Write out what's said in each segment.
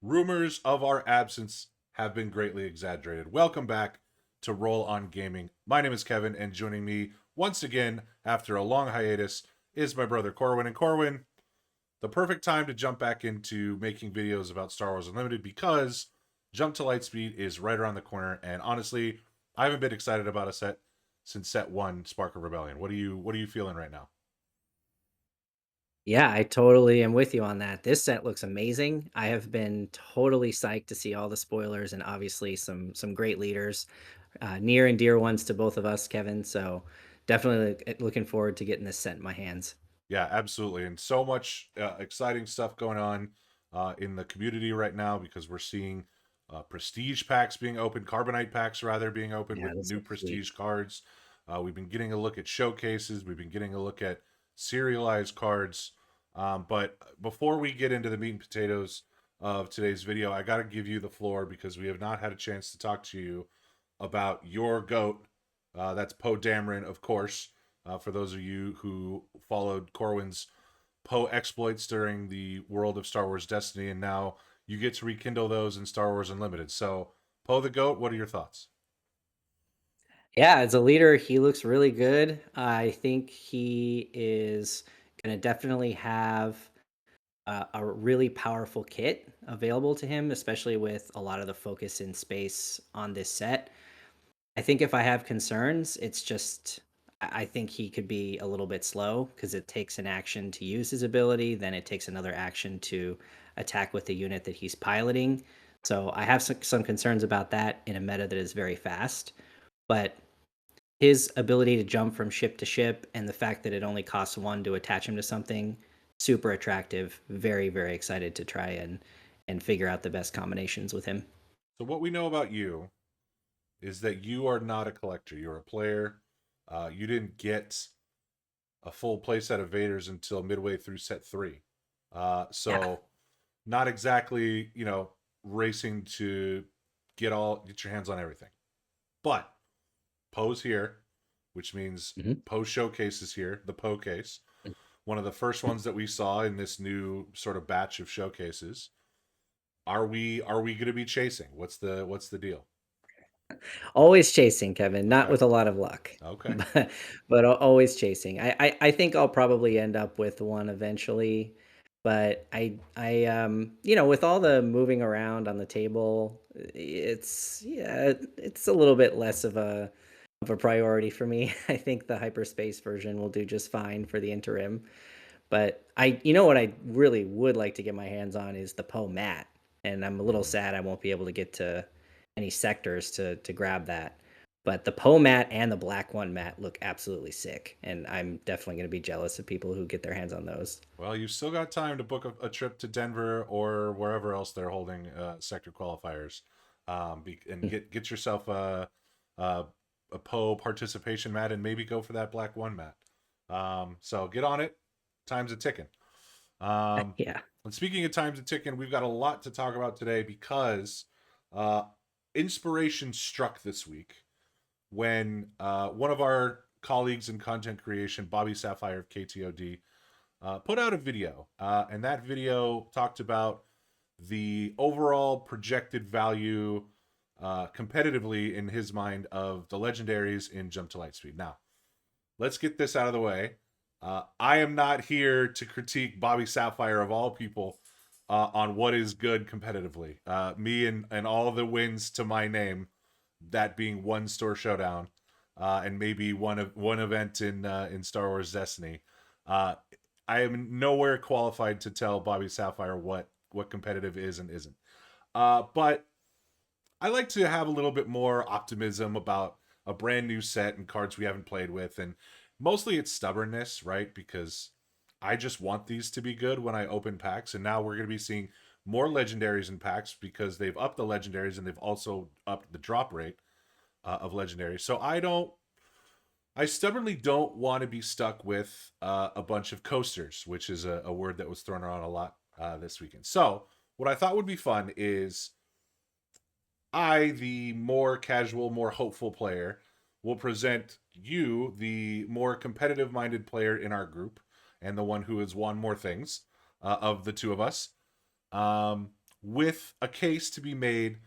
Rumors of our absence have been greatly exaggerated. Welcome back to Roll On Gaming. My name is Kevin, and joining me once again after a long hiatus is my brother Corwin. And Corwin, the perfect time to jump back into making videos about Star Wars Unlimited because Jump to Lightspeed is right around the corner. And honestly, I haven't been excited about a set since set one, Spark of Rebellion. What are you feeling right now? Yeah, I totally am with you on that. This set looks amazing. I have been totally psyched to see all the spoilers and obviously some great leaders, near and dear ones to both of us, Kevin. So definitely looking forward to getting this set in my hands. Yeah, absolutely. And so much exciting stuff going on in the community right now because we're seeing prestige packs being opened, carbonite packs rather being opened Yeah, with this new looks sweet. prestige cards. We've been getting a look at showcases. We've been getting a look at serialized cards. But before we get into the meat and potatoes of today's video, I got to give you the floor because we have not had a chance to talk to you about your goat. That's Poe Dameron, of course. For those of you who followed Corwin's Poe exploits during the world of Star Wars Destiny, and now you get to rekindle those in Star Wars Unlimited. So, Poe the Goat, what are your thoughts? Yeah, as a leader, he looks really good. I think he is going to definitely have a really powerful kit available to him, especially with a lot of the focus in space on this set. I think if I have concerns, it's just I think he could be a little bit slow because it takes an action to use his ability, then it takes another action to attack with the unit that he's piloting. So I have some concerns about that in a meta that is very fast. But his ability to jump from ship to ship and the fact that it only costs one to attach him to something, super attractive. Very, very excited to try and figure out the best combinations with him. So, what we know about you is that you are not a collector. You're a player. You didn't get a full playset of Vaders until midway through set three. Yeah. So, not exactly, racing to get your hands on everything. But Poe's here, which means Mhm. Poe Showcase is here, the Poe case. One of the first ones that we saw in this new sort of batch of showcases. Are we going to be chasing? What's the deal? Always chasing, Kevin, not Okay. with a lot of luck, Okay. but always chasing. I think I'll probably end up with one eventually, but with all the moving around on the table, it's a little bit less of a priority for me. I think the hyperspace version will do just fine for the interim. But what I really would like to get my hands on is the Poe mat, and I'm a little Mm. sad I won't be able to get to any sectors to grab that. But the Poe mat and the black one mat look absolutely sick, and I'm definitely going to be jealous of people who get their hands on those. Well, you've still got time to book a trip to Denver or wherever else they're holding sector qualifiers, and Mm. get yourself a a Poe participation mat and maybe go for that black one mat. So get on it. Time's a ticking. Um, Yeah. and speaking of times a ticking, we've got a lot to talk about today because uh, inspiration struck this week when one of our colleagues in content creation, BobbySapphire of KTOD, put out a video. And that video talked about the overall projected value competitively in his mind of the legendaries in Jump to Lightspeed. Now, let's get this out of the way. I am not here to critique BobbySapphire of all people on what is good competitively. Me and all the wins to my name, that being one store showdown, and maybe one event in Star Wars Destiny. Uh, I am nowhere qualified to tell BobbySapphire what competitive is and isn't. But I like to have a little bit more optimism about a brand new set and cards we haven't played with, and mostly it's stubbornness, right? Because I just want these to be good when I open packs, and now we're going to be seeing more legendaries in packs because they've upped the legendaries and they've also upped the drop rate of legendaries. So I stubbornly don't want to be stuck with a bunch of coasters, which is a word that was thrown around a lot this weekend. So what I thought would be fun is the more casual, more hopeful player, will present you, the more competitive minded player in our group, and the one who has won more things of the two of us, um, with a case to be made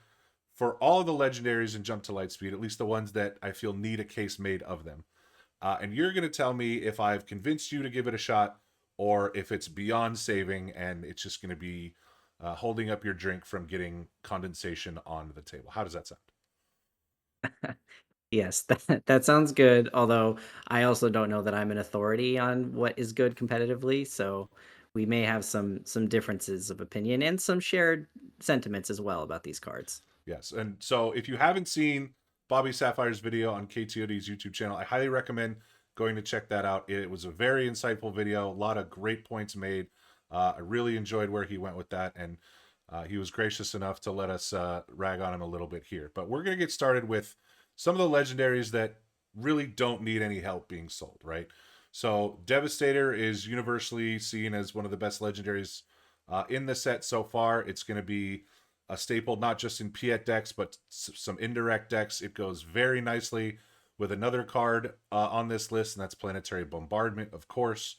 for all of the legendaries in Jump to Lightspeed, at least the ones that I feel need a case made of them. And you're going to tell me if I've convinced you to give it a shot or if it's beyond saving and it's just going to be holding up your drink from getting condensation on the table. How does that sound? Yes, that sounds good. Although I also don't know that I'm an authority on what is good competitively, so we may have some differences of opinion and some shared sentiments as well about these cards. Yes. And so if you haven't seen Bobby Sapphire's video on KTOD's YouTube channel, I highly recommend going to check that out. It was a very insightful video, a lot of great points made. I really enjoyed where he went with that, and he was gracious enough to let us rag on him a little bit here. But we're going to get started with some of the legendaries that really don't need any help being sold, right? So Devastator is universally seen as one of the best legendaries in the set so far. It's going to be a staple not just in Piet decks, but some indirect decks. It goes very nicely with another card on this list, and that's Planetary Bombardment, of course.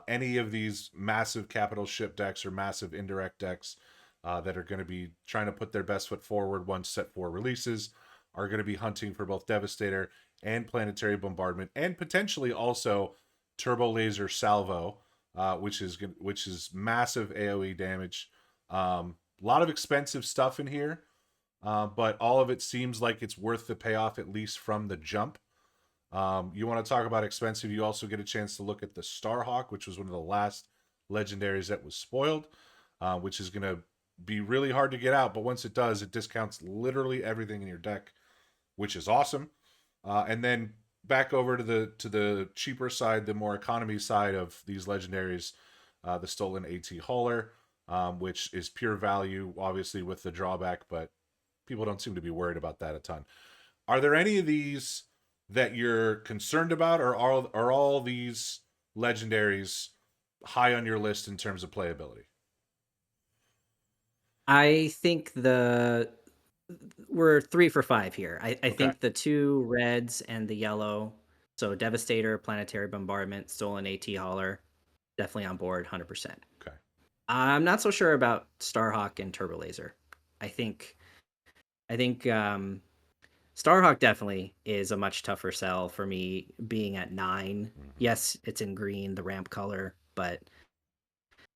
Any of these massive capital ship decks or massive indirect decks that are going to be trying to put their best foot forward once set 4 releases are going to be hunting for both Devastator and Planetary Bombardment, and potentially also Turbo Laser Salvo, which is massive AOE damage. A lot of expensive stuff in here, but all of it seems like it's worth the payoff, at least from the jump. You want to talk about expensive, you also get a chance to look at the Starhawk, which was one of the last legendaries that was spoiled, which is going to be really hard to get out, but once it does, it discounts literally everything in your deck, which is awesome. And then back over to the cheaper side, the more economy side of these legendaries, the Stolen AT Hauler, which is pure value, obviously with the drawback, but people don't seem to be worried about that a ton. Are there any of these that you're concerned about, or are all these legendaries high on your list in terms of playability? I think we're 3 for 5 here. I Okay. think the 2 reds and the yellow, so Devastator, Planetary Bombardment, Stolen AT Hauler, definitely on board 100%. Okay. I'm not so sure about Starhawk and Turbo Laser. I think Starhawk definitely is a much tougher sell for me being at 9. Mm-hmm. Yes, it's in green, the ramp color, but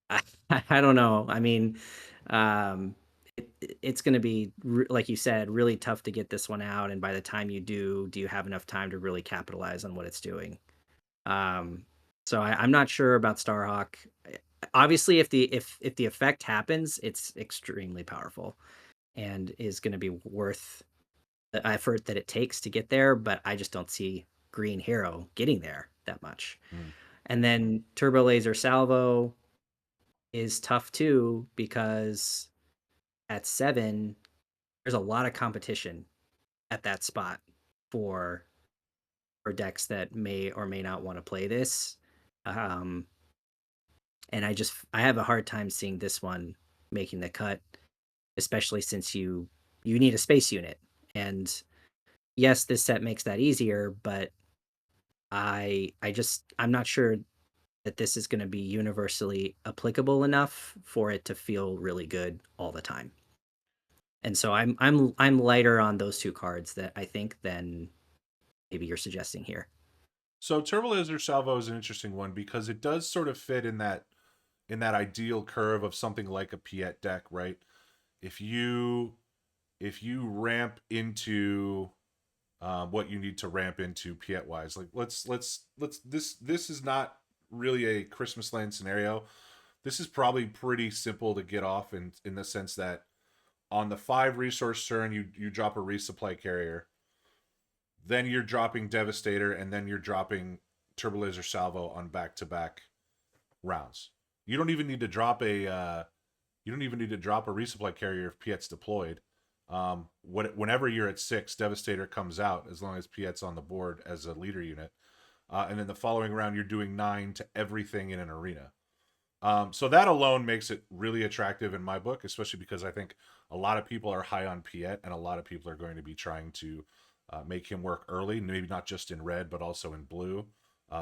I, I don't know. I mean, um, it's going to be, like you said, really tough to get this one out. And by the time you do you have enough time to really capitalize on what it's doing? Um, so I'm not sure about Starhawk. Obviously, if the effect happens, it's extremely powerful and is going to be worth the effort that it takes to get there. But I just don't see Green Hero getting there that much. Mm. And then Turbo Laser Salvo is tough too because at 7, there's a lot of competition at that spot for decks that may or may not want to play this. Um, and I have a hard time seeing this one making the cut, especially since you need a space unit. And yes, this set makes that easier, but I'm not sure that this is going to be universally applicable enough for it to feel really good all the time. And so I'm lighter on those 2 cards that I think than maybe you're suggesting here. So Turbo Laser Salvo is an interesting one because it does sort of fit in that ideal curve of something like a Piet deck, right? If you ramp into what you need to ramp into Piet wise, like let's this is not really a Christmas Land scenario. This is probably pretty simple to get off in the sense that on the 5 resource turn you drop a resupply carrier, then you're dropping Devastator, and then you're dropping Turbo Laser Salvo on back to back rounds. You don't even need to drop a resupply carrier if Piet's deployed. Whenever you're at 6, Devastator comes out as long as Piet's on the board as a leader unit. And then the following round, you're doing 9 to everything in an arena. So that alone makes it really attractive in my book, especially because I think a lot of people are high on Piet, and a lot of people are going to be trying to make him work early, maybe not just in red, but also in blue,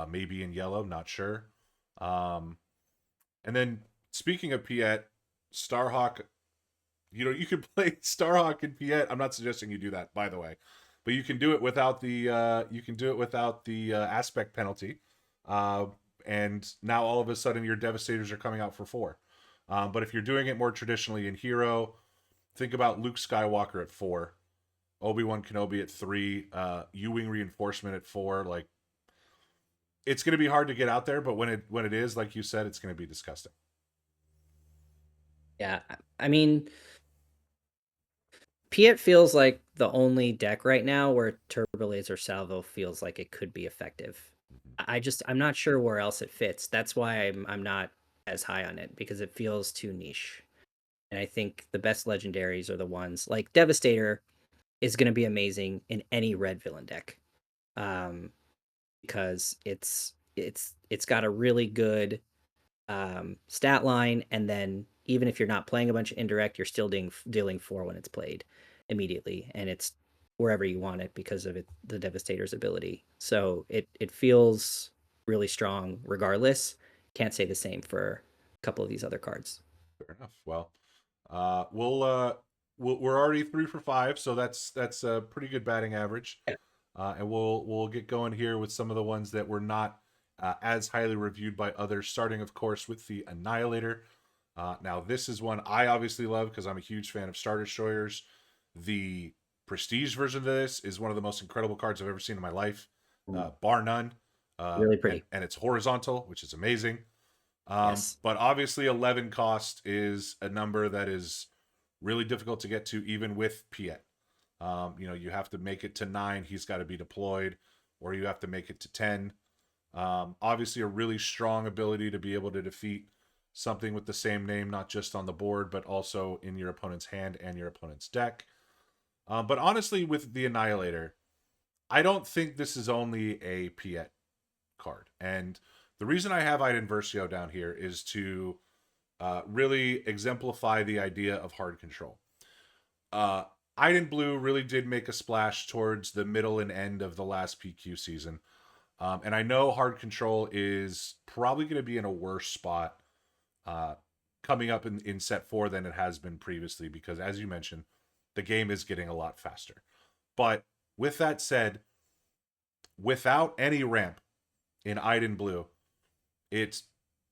maybe in yellow, not sure. Um, and then speaking of Piet, Starhawk You can play Starhawk and Piet. I'm not suggesting you do that, by the way, but you can do it without the aspect penalty. Uh, and now all of a sudden your Devastators are coming out for 4. But if you're doing it more traditionally in Hero, think about Luke Skywalker at 4, Obi-Wan Kenobi at 3, U-Wing Reinforcement at 4. Like, it's going to be hard to get out there, but when it is, like you said, it's going to be disgusting. Yeah, I mean, Piet feels like the only deck right now where Turbo Laser Salvo feels like it could be effective. I'm not sure where else it fits. That's why I'm not as high on it, because it feels too niche. And I think the best legendaries are the ones like Devastator is going to be amazing in any red villain deck. Um, because it's got a really good stat line, and then even if you're not playing a bunch of indirect, you're still dealing 4 when it's played immediately, and it's wherever you want it because of the Devastator's ability. So it feels really strong regardless. Can't say the same for a couple of these other cards. Fair enough. Well, we're already 3 for 5, so that's a pretty good batting average. Yeah. And we'll get going here with some of the ones that were not as highly reviewed by others. Starting, of course, with the Annihilator. Now, this is one I obviously love because I'm a huge fan of Star Destroyers. The Prestige version of this is one of the most incredible cards I've ever seen in my life, bar none. Really And pretty. it's horizontal, which is amazing. Yes. But obviously, 11 cost is a number that is really difficult to get to, even with Piet. You have to make it to 9. He's got to be deployed, or you have to make it to 10. Obviously, a really strong ability to be able to defeat something with the same name, not just on the board, but also in your opponent's hand and your opponent's deck. But honestly, with the Annihilator, I don't think this is only a Piet card. And the reason I have Iden Versio down here is to really exemplify the idea of hard control. Uh, Iden Blue really did make a splash towards the middle and end of the last PQ season. And I know hard control is probably going to be in a worse spot uh, coming up in set 4 than it has been previously, because, as you mentioned, the game is getting a lot faster. But with that said, without any ramp in Iden Blue, it's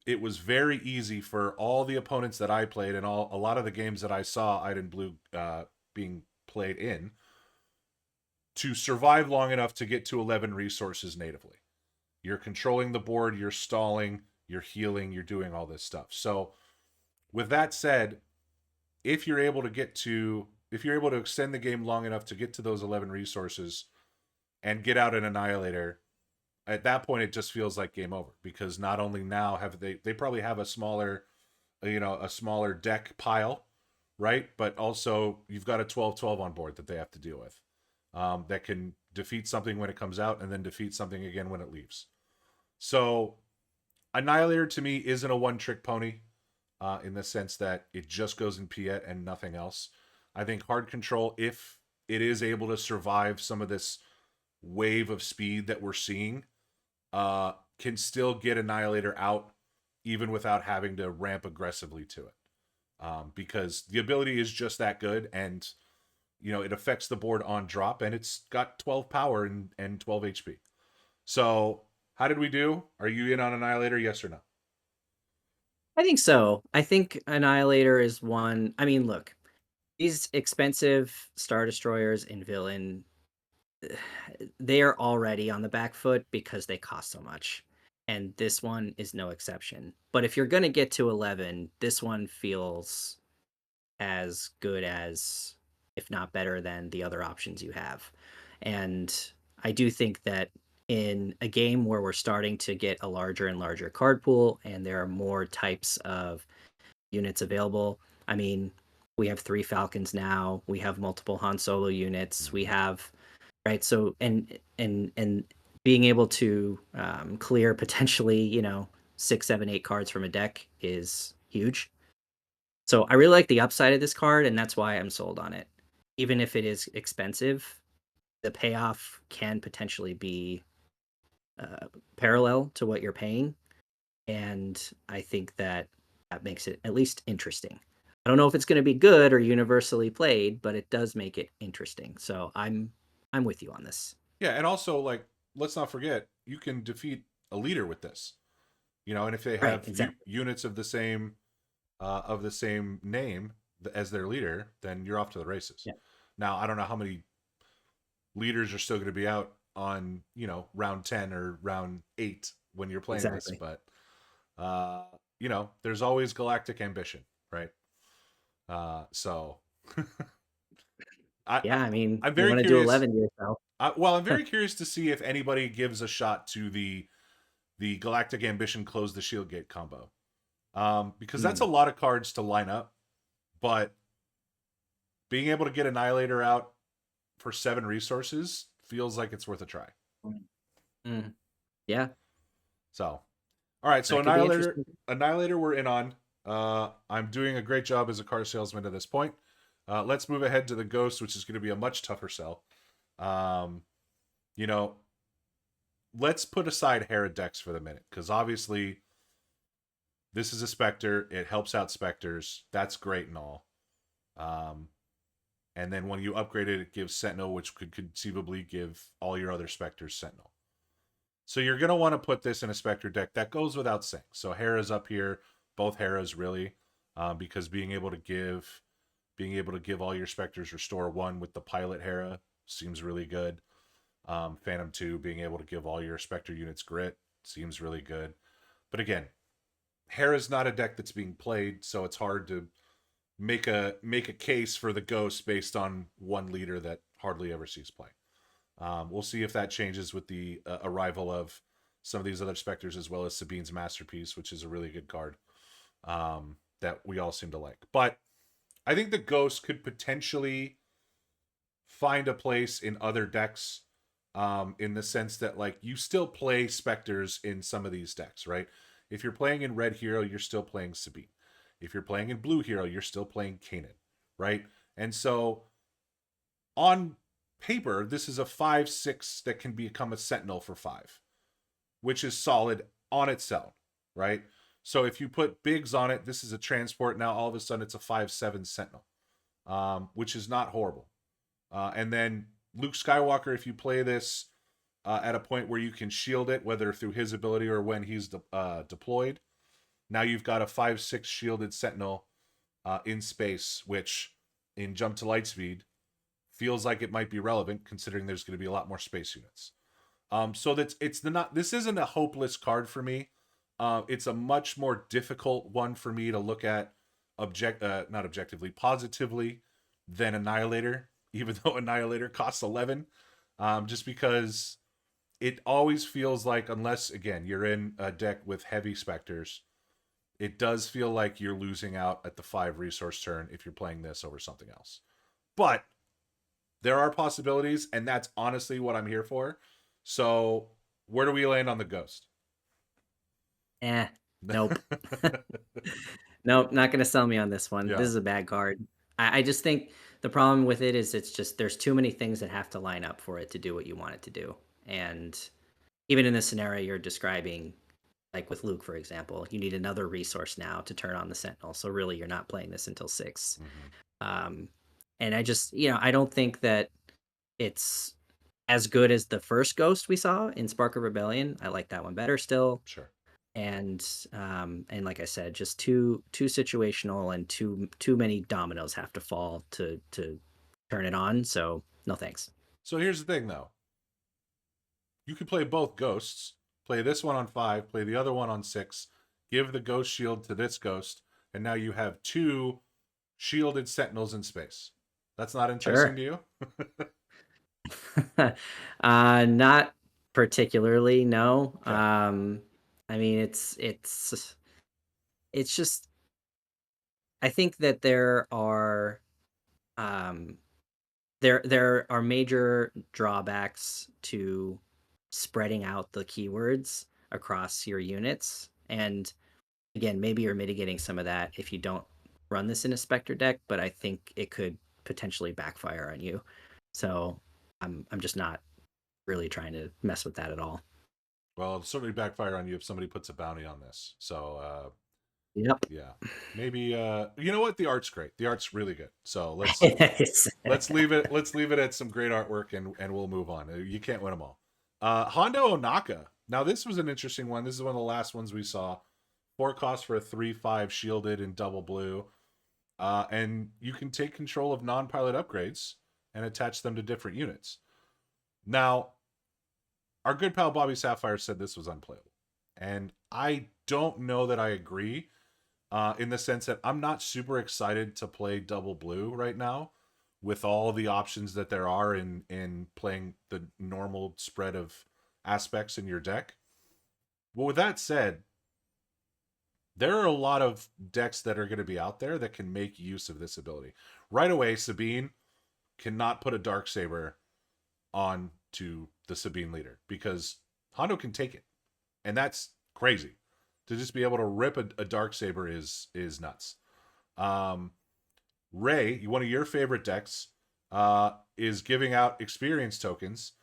it was very easy for all the opponents that I played and a lot of the games that I saw Iden Blue being played in to survive long enough to get to 11 resources natively. You're controlling the board, you're stalling, you're healing, you're doing all this stuff. So, with that said, if you're able to extend the game long enough to get to those 11 resources and get out an Annihilator, at that point it just feels like game over, because not only now have they probably have a smaller deck pile, right? But also you've got a 12/12 on board that they have to deal with, that can defeat something when it comes out and then defeat something again when it leaves. So Annihilator to me isn't a one trick pony, in the sense that it just goes in Piet and nothing else. I think hard control, if it is able to survive some of this wave of speed that we're seeing, can still get Annihilator out even without having to ramp aggressively to it. Because the ability is just that good, and it affects the board on drop, and it's got 12 power and 12 HP. So, how did we do? Are you in on Annihilator? Yes or no? I think so. I think Annihilator is one. I mean, look, these expensive Star Destroyers in Villain, they are already on the back foot because they cost so much. And this one is no exception. But if you're going to get to 11, this one feels as good as, if not better than, the other options you have. And I do think that in a game where we're starting to get a larger and larger card pool and there are more types of units available, I mean, we have 3 Falcons now, we have multiple Han Solo units, we have, right? So, and being able to clear potentially, 6, 7, 8 cards from a deck is huge. So I really like the upside of this card, and that's why I'm sold on it. Even if it is expensive, the payoff can potentially be parallel to what you're paying, and I think that makes it at least interesting. I don't know if it's going to be good or universally played, but it does make it interesting. So I'm with you on this. Yeah, and also like let's not forget you can defeat a leader with this. And if they Right, have exactly. units of the same name as their leader, then you're off to the races. Yeah, Now, I don't know how many leaders are still going to be out on round 10 or round 8 when you're playing this, exactly. but uh, there's always galactic ambition, right? So I, I Yeah, I mean, I'm you very want to do curious. 11 to yourself. I'm very curious to see if anybody gives a shot to the galactic ambition close the shield gate combo, because that's a Mm, lot of cards to line up, but being able to get Annihilator out for 7 resources feels like it's worth a try. mm. Yeah, So, all right, so that could be Annihilator, interesting. Annihilator, we're in on. I'm doing a great job as a car salesman to this point. Let's move ahead to the Ghost, which is going to be a much tougher sell. Um, you know, let's put aside Hera decks for the minute because obviously this is a Spectre. It helps out Spectres. That's great and all. Um, and then when you upgrade it, it gives Sentinel, which could conceivably give all your other Spectres Sentinel. So you're gonna want to put this in a Spectre deck. That goes without saying. So Hera's up here, both Hera's really, because being able to give all your Spectres restore 1 with the Pilot Hera seems really good. Phantom 2 being able to give all your Spectre units grit seems really good. But again, Hera's not a deck that's being played, so it's hard to make a case for the Ghost based on one leader that hardly ever sees play. We'll see if that changes with the arrival of some of these other Spectres, as well as Sabine's Masterpiece, which is a really good card that we all seem to like. But I think the Ghost could potentially find a place in other decks, in the sense that like you still play Spectres in some of these decks, right? If you're playing in Red Hero, you're still playing Sabine. If you're playing in Blue Hero, you're still playing Kanan, right? And so on paper, this is a 5/6 that can become a Sentinel for 5, which is solid on its own, right? So if you put Biggs on it, this is a transport. Now all of a sudden it's a 5/7 Sentinel, which is not horrible. And then Luke Skywalker, if you play this at a point where you can shield it, whether through his ability or when he's deployed, now you've got a 5/6 shielded Sentinel in space, which in Jump to Lightspeed feels like it might be relevant considering there's going to be a lot more space units. So that's it's the not this isn't a hopeless card for me. It's a much more difficult one for me to look at not objectively, positively than Annihilator, even though Annihilator costs 11. Just because it always feels like, unless again you're in a deck with heavy Spectres, it does feel like you're losing out at the 5 resource turn if you're playing this over something else. But there are possibilities, and that's honestly what I'm here for. So, where do we land on the Ghost? Eh, nope. Nope, not gonna sell me on this one. This Yeah, is a bad card. I just think the problem with it is it's just there's too many things that have to line up for it to do what you want it to do. And even in the scenario you're describing, like with Luke, for example, you need another resource now to turn on the Sentinel. So really, you're not playing this until 6. mm-hmm. Um, and I just, I don't think that it's as good as the first Ghost we saw in Spark of Rebellion. I like that one better still. Sure. And like I said, just too situational and too many dominoes have to fall to turn it on. So no thanks. So here's the thing, though. You could play both Ghosts. Play this one on 5. Play the other one on 6. Give the Ghost Shield to this Ghost, and now you have 2 shielded Sentinels in space. That's not enticing Sure. to you? Not particularly, no. Okay. I mean it's just I think that um there are major drawbacks to spreading out the keywords across your units. And again, maybe you're mitigating some of that if you don't run this in a Spectre deck, but I think it could potentially backfire on you. So I'm just not really trying to mess with that at all. Well, it'll certainly backfire on you if somebody puts a bounty on this. So, Yep. Yeah. Maybe you know what? The art's great. The art's really good. So Yes. let's leave it at some great artwork and we'll move on. You can't win them all. Hondo Onaka. Now this was an interesting one. This is one of the last ones we saw. 4 cost for a 3/5 shielded in double blue. And you can take control of non-pilot upgrades and attach them to different units. Now, our good pal BobbySapphire said this was unplayable. And I don't know that I agree, in the sense that I'm not super excited to play double blue right now with all the options that there are in playing the normal spread of aspects in your deck. Well, with that said, there are a lot of decks that are going to be out there that can make use of this ability. Right away, Sabine cannot put a dark saber on to the Sabine leader because Hondo can take it, and that's crazy. To just be able to rip a dark saber is nuts. Um, Ray, one of your favorite decks, is giving out experience tokens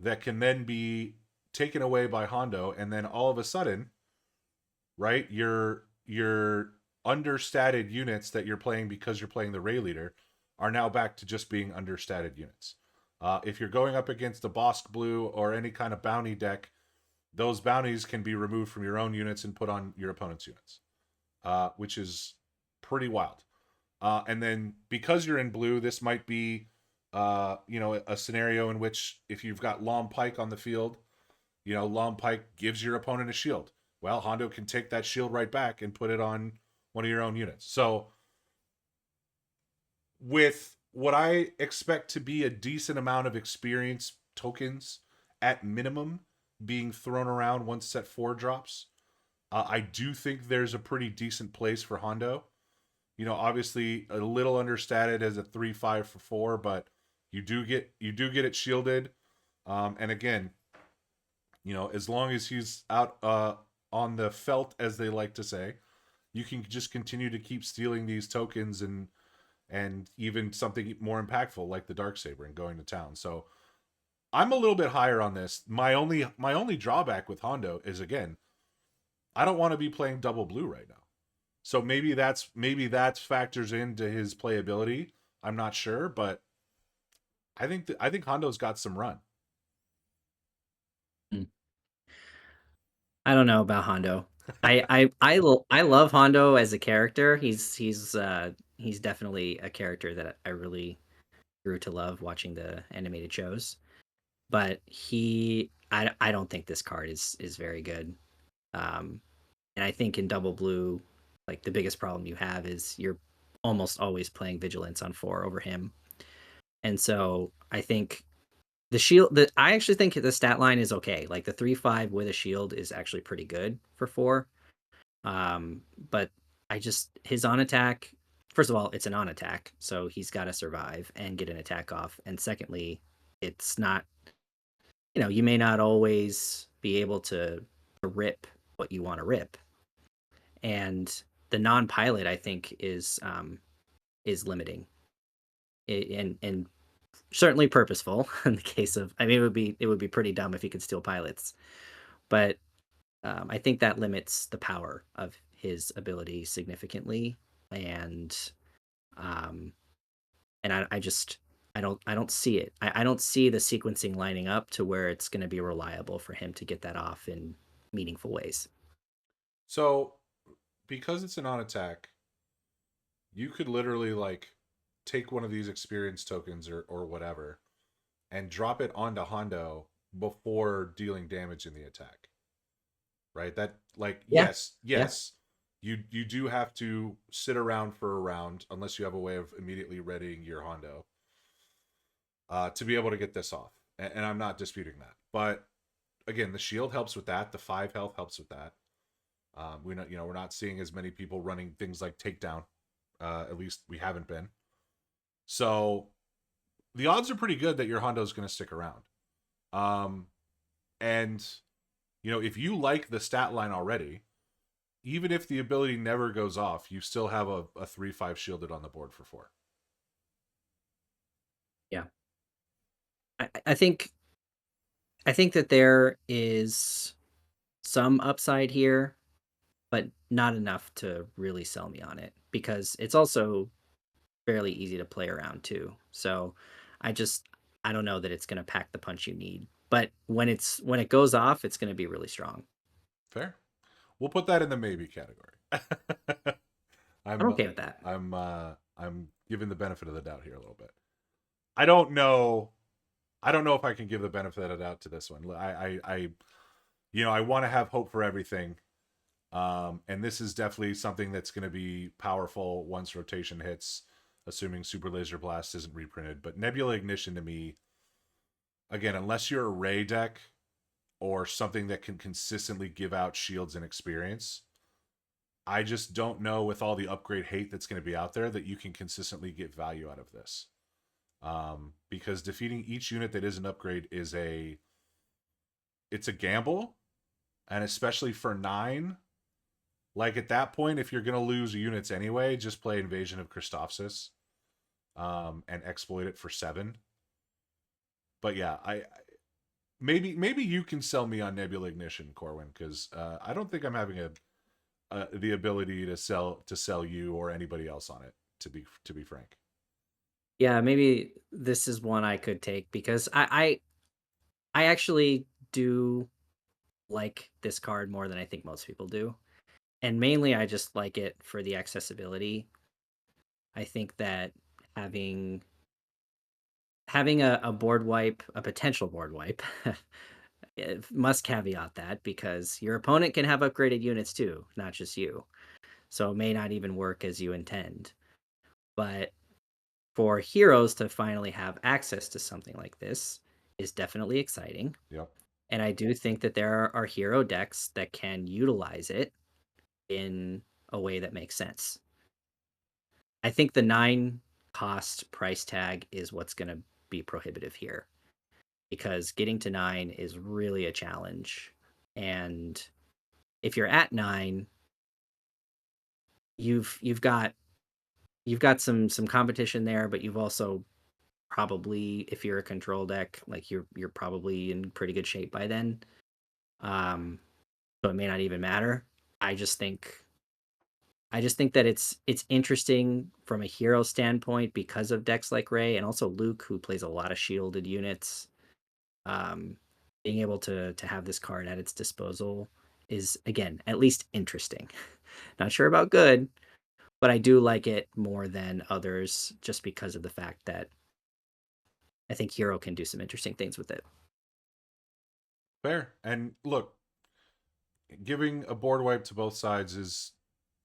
that can then be taken away by Hondo, and then all of a sudden, right, your understated units that you're playing because you're playing the Ray leader are now back to just being understated units. If you're going up against a Bosk Blue or any kind of bounty deck, those bounties can be removed from your own units and put on your opponent's units, which is pretty wild. And then because you're in blue, this might be, a scenario in which if you've got Long Pike on the field, Long Pike gives your opponent a shield. Well, Hondo can take that shield right back and put it on one of your own units. So with what I expect to be a decent amount of experience tokens at minimum being thrown around once set 4 drops, I do think there's a pretty decent place for Hondo. Obviously a little understated as a 3/5 for 4, but you do get it shielded. And again, as long as he's out on the felt, as they like to say, you can just continue to keep stealing these tokens and even something more impactful like the dark saber and going to town. So I'm a little bit higher on this. My only drawback with Hondo is, again, I don't want to be playing double blue right now. So maybe that factors into his playability. I'm not sure, but I think Hondo's got some run. Mm. I don't know about Hondo. I love Hondo as a character. He's definitely a character that I really grew to love watching the animated shows. But I don't think this card is very good. Um, and I think in double blue, like the biggest problem you have is you're almost always playing vigilance on 4 over him. And so I think the shield that I actually think the stat line is okay. Like the 3/5 with a shield is actually pretty good for 4. But I just his on attack, first of all, it's an on attack, so he's got to survive and get an attack off. And secondly, it's not, you may not always be able to rip what you want to rip. And the non-pilot, I think, is limiting. And certainly purposeful in the case of, I mean, it would be pretty dumb if he could steal pilots, but I think that limits the power of his ability significantly. And um and I just I don't see it. I don't see the sequencing lining up to where it's going to be reliable for him to get that off in meaningful ways. So because it's an on attack, you could literally like take one of these experience tokens or whatever and drop it onto Hondo before dealing damage in the attack. Right? That, like, Yeah, yes, yeah, yes. You do have to sit around for a round unless you have a way of immediately readying your Hondo to be able to get this off. And I'm not disputing that. But again, the shield helps with that. The 5 health helps with that. We're not seeing as many people running things like takedown. At least we haven't been. So the odds are pretty good that your Hondo's going to stick around. Um, and if you like the stat line already, even if the ability never goes off, you still have a 3/5 shielded on the board for 4. yeah. I think that there is some upside here. but not enough to really sell me on it because it's also fairly easy to play around too. So I just I don't know that it's going to pack the punch you need. But when it goes off, it's going to be really strong. Fair. We'll put that in the maybe category. I'm I'm okay with that. I'm giving the benefit of the doubt here a little bit. I don't know. I don't know if I can give the benefit of the doubt to this one. I want to have hope for everything. And this is definitely something that's going to be powerful once rotation hits, assuming Super Laser Blast isn't reprinted. But Nebula Ignition to me, again, unless you're a Ray deck or something that can consistently give out shields and experience, I just don't know with all the upgrade hate that's going to be out there that you can consistently get value out of this. Because defeating each unit that is an upgrade it's a gamble, and especially for 9. Like at that point, if you're gonna lose units anyway, just play Invasion of Christophsis, and exploit it for 7. But yeah, maybe you can sell me on Nebula Ignition, Corwin, because I don't think I'm having the ability to sell you or anybody else on it. To be frank. Yeah, maybe this is one I could take because I actually do like this card more than I think most people do. And mainly I just like it for the accessibility. I think that having a board wipe, a potential board wipe, must caveat that because your opponent can have upgraded units too, not just you. So it may not even work as you intend. But for heroes to finally have access to something like this is definitely exciting. Yep. And I do think that there are hero decks that can utilize it in a way that makes sense. I think the 9 cost price tag is what's going to be prohibitive here because getting to 9 is really a challenge. And if you're at 9, you've got some competition there, but you've also probably, if you're a control deck, like you're probably in pretty good shape by then. So it may not even matter. I just think that it's interesting from a hero standpoint because of decks like Ray and also Luke, who plays a lot of shielded units. Um, Being able to have this card at its disposal is again at least interesting. Not sure about good, but I do like it more than others just because of the fact that I think hero can do some interesting things with it. Fair. And look, giving a board wipe to both sides is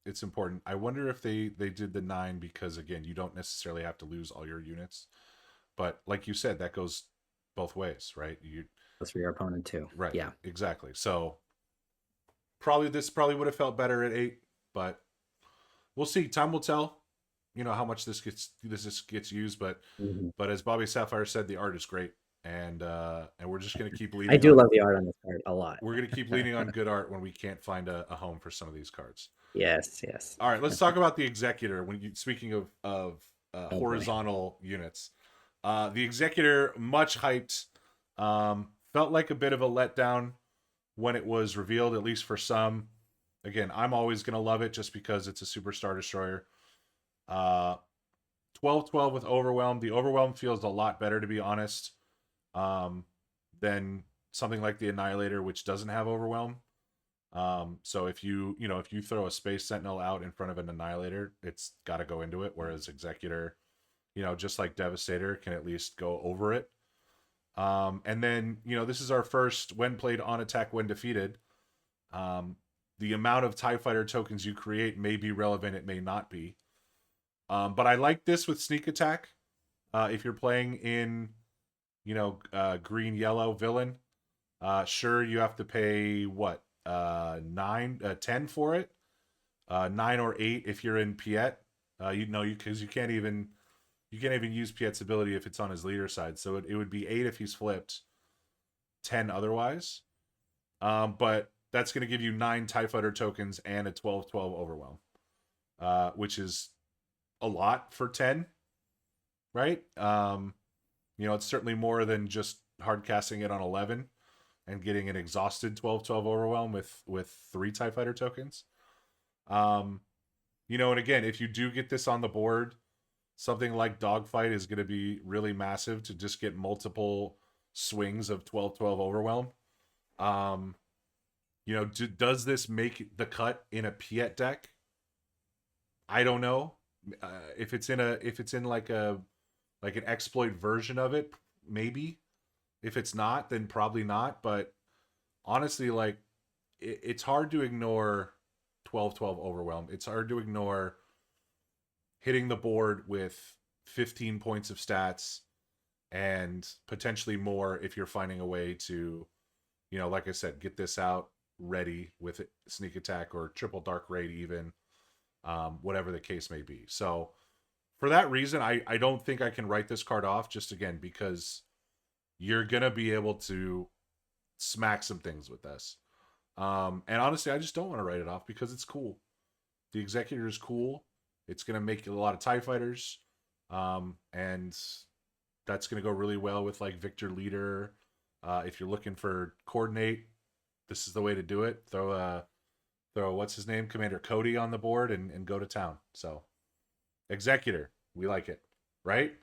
it's important. I wonder if they did the 9 because again, you don't necessarily have to lose all your units, but like you said, that goes both ways, right? You That's for your opponent too. right, Yeah. exactly. So probably would have felt better at 8, but we'll see. Time will tell. How much this gets used, but Mhm. as BobbySapphire said, the art is great, and we're just gonna keep I leaning do on love the art on this card a lot. good art when we can't find a home for some of these cards. Yes, yes. All right, let's talk about the Executor. Speaking of Oh boy. horizontal units, the Executor, much hyped, felt like a bit of a letdown when it was revealed, at least for some. Again, I'm always gonna love it just because it's a superstar destroyer. Uh, 12/12 with Overwhelm. The Overwhelm feels a lot better, to be honest, um, than something like the Annihilator, which doesn't have Overwhelm. So if you throw a Space Sentinel out in front of an Annihilator, it's got to go into it. Whereas Executor, just like Devastator, can at least go over it. And then this is our first when played on attack when defeated. The amount of TIE Fighter tokens you create may be relevant, it may not be. But I like this with Sneak Attack. If you're playing in, green yellow villain, sure you have to pay what 10 for it, 9 or 8 if you're in Piet. Because you can't even use Piet's ability if it's on his leader side. So it would be 8 if he's flipped, 10 otherwise. But that's going to give you 9 TIE Fighter tokens and a 12/12 Overwhelm, which is a lot for 10, right? It's certainly more than just hard casting it on 11 and getting an exhausted 12/12 Overwhelm with 3 TIE Fighter tokens. Um, and again, if you do get this on the board, something like Dogfight is going to be really massive to just get multiple swings of 12-12 Overwhelm. Um, does this make the cut in a Piet deck? I don't know. If it's in like an exploit version of it, maybe. If it's not, then probably not. But honestly, like it's hard to ignore 12-12 Overwhelm. It's hard to ignore hitting the board with 15 points of stats and potentially more if you're finding a way to, like I said, get this out ready with sneak attack or triple dark raid even, whatever the case may be. So for that reason, I don't think I can write this card off, just again because you're gonna be able to smack some things with this. And honestly, I just don't want to write it off because it's cool. The Executor is cool. It's gonna make a lot of TIE fighters, and that's gonna go really well with like Victor Leader. If you're looking for coordinate, this is the way to do it. Throw what's his name, Commander Cody on the board and go to town. So Executor, we like it, right?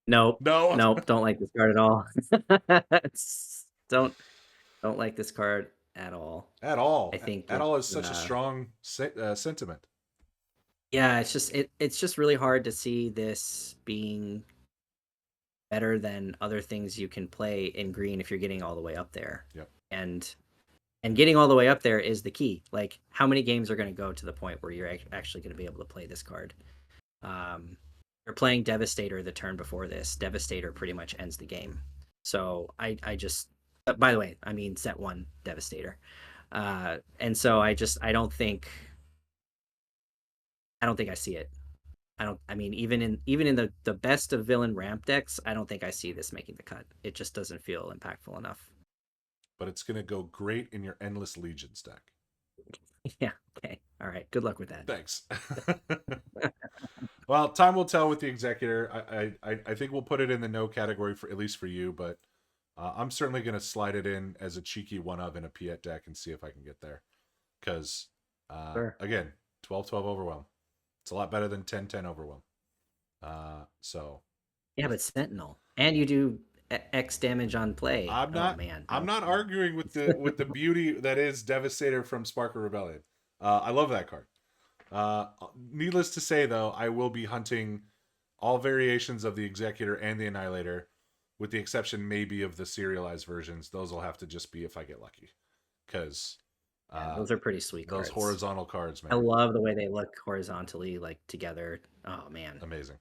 Nope. No, Nope. Don't like this card at all. don't like this card at all. at all. I think At all is it's such a strong sentiment. yeah, it's just really hard to see this being better than other things you can play in green if you're getting all the way up there. Yep. And getting all the way up there is the key. Like, how many games are going to go to the point where you're actually going to be able to play this card? You're playing Devastator the turn before this. Devastator pretty much ends the game. So I just, by the way, I mean set one Devastator. And so I don't think I see it. I mean, even in the best of villain ramp decks, I don't think I see this making the cut. It just doesn't feel impactful enough. But it's going to go great in your Endless Legions deck. Yeah. Okay. All right. Good luck with that. Thanks. Well, time will tell with the Executor. I think we'll put it in the no category for at least for you, but I'm certainly going to slide it in as a cheeky one of in a Piet deck and see if I can get there. Because Sure. again, 12-12 Overwhelm. It's a lot better than 10-10 Overwhelm. So yeah, but Sentinel, and you do X damage on play. I'm not. Oh man, I'm not arguing with the beauty that is Devastator from Sparkle Rebellion. I love that card. Needless to say, though, I will be hunting all variations of the Executor and the Annihilator, with the exception maybe of the serialized versions. Those will have to just be if I get lucky, because those are pretty sweet those cards. horizontal cards, man. I love the way they look horizontally, like together. Oh man, amazing.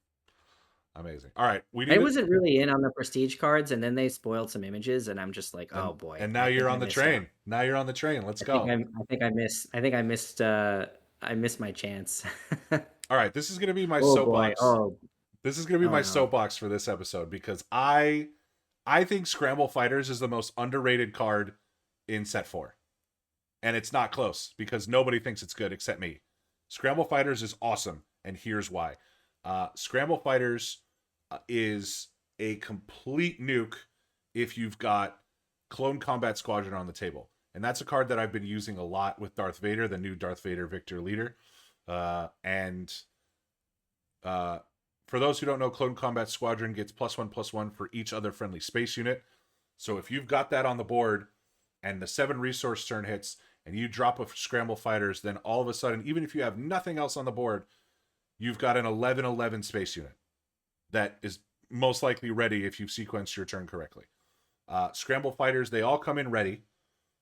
All right, I wasn't really in on the prestige cards, and then they spoiled some images, and I'm just like, oh boy. And now you're on the train. Now you're on the train. Let's go. I missed my chance. All right, this is gonna be my oh soapbox. Boy. Oh, this is gonna be my no. soapbox for this episode because I think Scramble Fighters is the most underrated card in set 4. And it's not close because nobody thinks it's good except me. Scramble Fighters is awesome, and here's why. Scramble Fighters is a complete nuke if you've got Clone Combat Squadron on the table. And that's a card that I've been using a lot with Darth Vader, the new Darth Vader Victor Leader. For those who don't know, Clone Combat Squadron gets +1/+1 for each other friendly space unit. So if you've got that on the board and the 7 resource turn hits and you drop a Scramble Fighters, then all of a sudden, even if you have nothing else on the board, you've got an 11/11 space unit that is most likely ready if you've sequenced your turn correctly. Scramble Fighters, they all come in ready.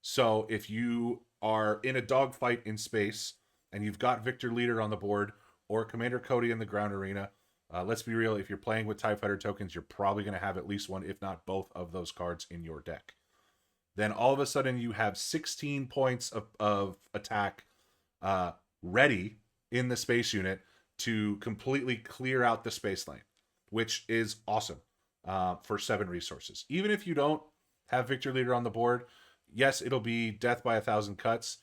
So if you are in a dogfight in space and you've got Victor Leader on the board or Commander Cody in the ground arena, let's be real, if you're playing with TIE Fighter tokens, you're probably going to have at least one, if not both of those cards in your deck. Then all of a sudden you have 16 points of attack ready in the space unit to completely clear out the space lane, which is awesome for 7 resources. Even if you don't have Victor Leader on the board, yes, it'll be death by 1,000 cuts,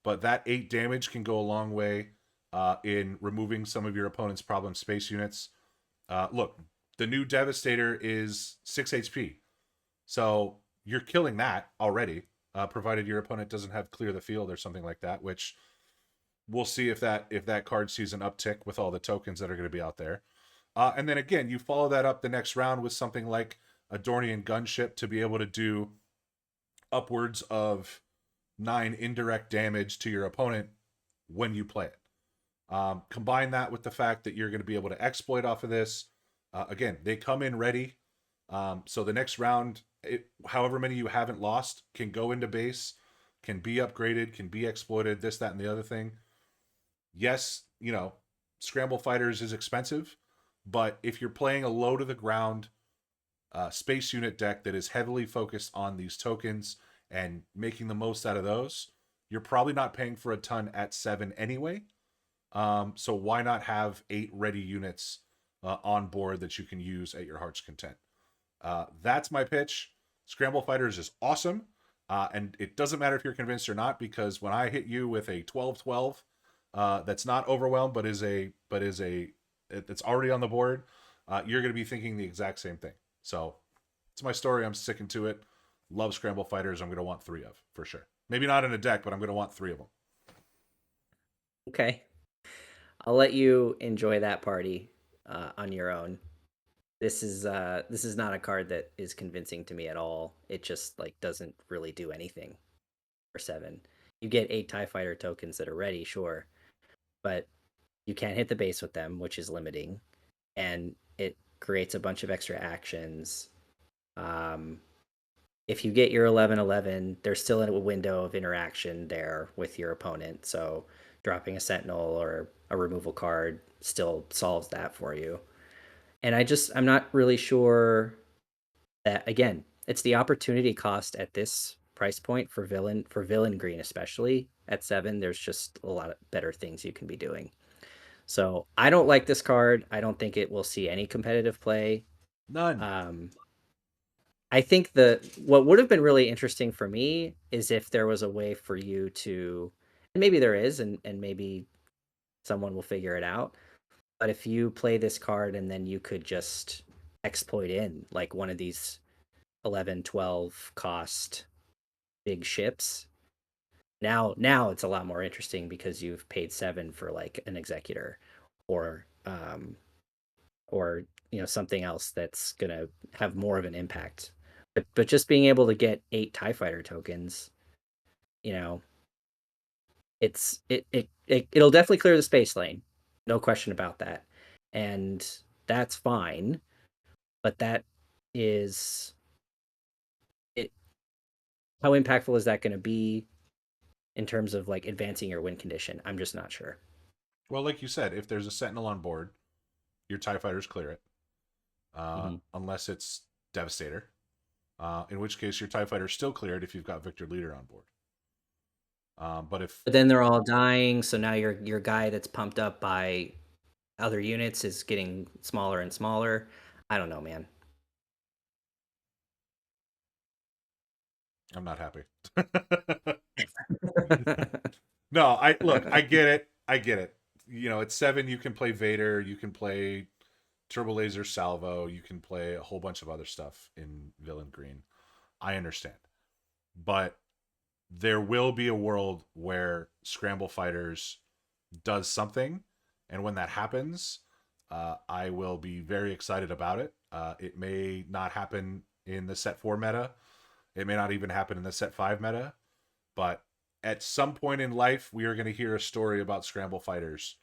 but that 8 damage can go a long way in removing some of your opponent's problem space units. Look, the new Devastator is 6 HP. So you're killing that already. provided your opponent doesn't have clear the field or something like that, which we'll see if that card sees an uptick with all the tokens that are going to be out there. And then again, you follow that up the next round with something like a Dornian gunship to be able to do upwards of 9 indirect damage to your opponent when you play it. Combine that with the fact that you're going to be able to exploit off of this. Again, they come in ready. So the next round, however many you haven't lost, can go into base, can be upgraded, can be exploited, this, that, and the other thing. Yes, Scramble Fighters is expensive, but if you're playing a low to the ground space unit deck that is heavily focused on these tokens and making the most out of those, you're probably not paying for a ton at 7 anyway. So why not have 8 ready units on board that you can use at your heart's content? That's my pitch. Scramble Fighters is awesome. And it doesn't matter if you're convinced or not, because when I hit you with a 12-12 that's not overwhelmed, but is it's already on the board, you're going to be thinking the exact same thing. So it's my story. I'm sticking to it. Love Scramble Fighters. I'm going to want 3 of, for sure. Maybe not in a deck, but I'm going to want 3 of them. Okay. I'll let you enjoy that party on your own. This is not a card that is convincing to me at all. It just like doesn't really do anything for 7. You get 8 TIE Fighter tokens that are ready, sure, but you can't hit the base with them, which is limiting, and it creates a bunch of extra actions. If you get your 11/11, there's still a window of interaction there with your opponent. So dropping a Sentinel or a removal card still solves that for you. And I'm not really sure that, again, it's the opportunity cost at this price point for villain green, especially at 7. There's just a lot of better things you can be doing. So I don't like this card. I don't think it will see any competitive play. None. I think what would have been really interesting for me is if there was a way for you to, and maybe there is, and maybe someone will figure it out. But if you play this card and then you could just exploit in like one of these 11, 12 cost big ships, now it's a lot more interesting because you've paid 7 for like an executor or something else that's gonna have more of an impact. But just being able to get 8 TIE Fighter tokens, you know, it'll definitely clear the space lane, no question about that, and that's fine. But that is it. How impactful is that going to be in terms of like advancing your win condition? I'm just not sure. Well, like you said, if there's a Sentinel on board, your TIE Fighters clear it. Mm-hmm. Unless it's Devastator. In which case, your TIE Fighters still clear it if you've got Victor Leader on board. But if But then they're all dying, so now your guy that's pumped up by other units is getting smaller and smaller. I don't know, man. I'm not happy. No, I get it. I get it. At 7, you can play Vader, you can play Turbo Laser Salvo, you can play a whole bunch of other stuff in Villain Green. I understand. But there will be a world where Scramble Fighters does something, and when that happens, I will be very excited about it. It may not happen in the set 4 meta. It may not even happen in the set 5 meta, but at some point in life, we are going to hear a story about Scramble Fighters,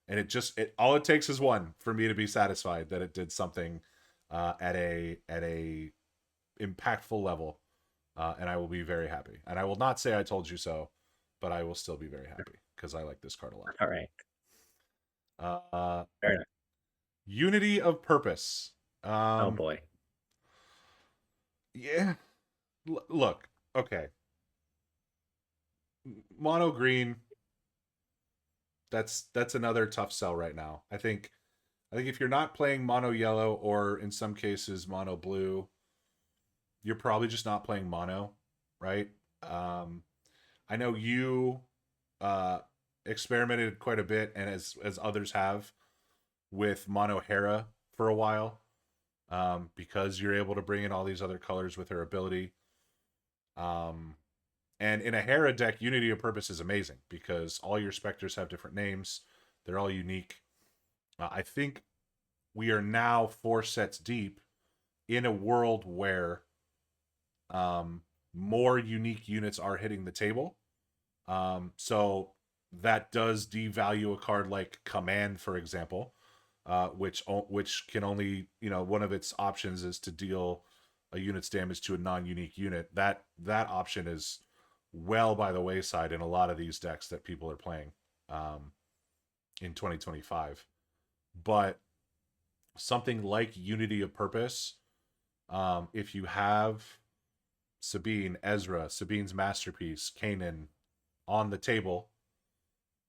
and it all it takes is one for me to be satisfied that it did something at a impactful level, and I will be very happy. And I will not say I told you so, but I will still be very happy because I like this card a lot. All right. Fair enough. Unity of Purpose. Oh boy. Yeah. Look, okay. Mono green. That's another tough sell right now. I think if you're not playing mono yellow or in some cases mono blue, you're probably just not playing mono, right? I know you uh, experimented quite a bit, and as others have, with mono Hera for a while, because you're able to bring in all these other colors with her ability. Um, And in a Hera deck, Unity of Purpose is amazing because all your specters have different names. They're all unique. I think we are now 4 sets deep in a world where um, more unique units are hitting the table. So that does devalue a card like Command, for example, which can only, one of its options is to deal a unit's damage to a non-unique unit. That option is well by the wayside in a lot of these decks that people are playing in 2025. But something like Unity of Purpose, if you have Sabine, Ezra, Sabine's Masterpiece, Kanan on the table,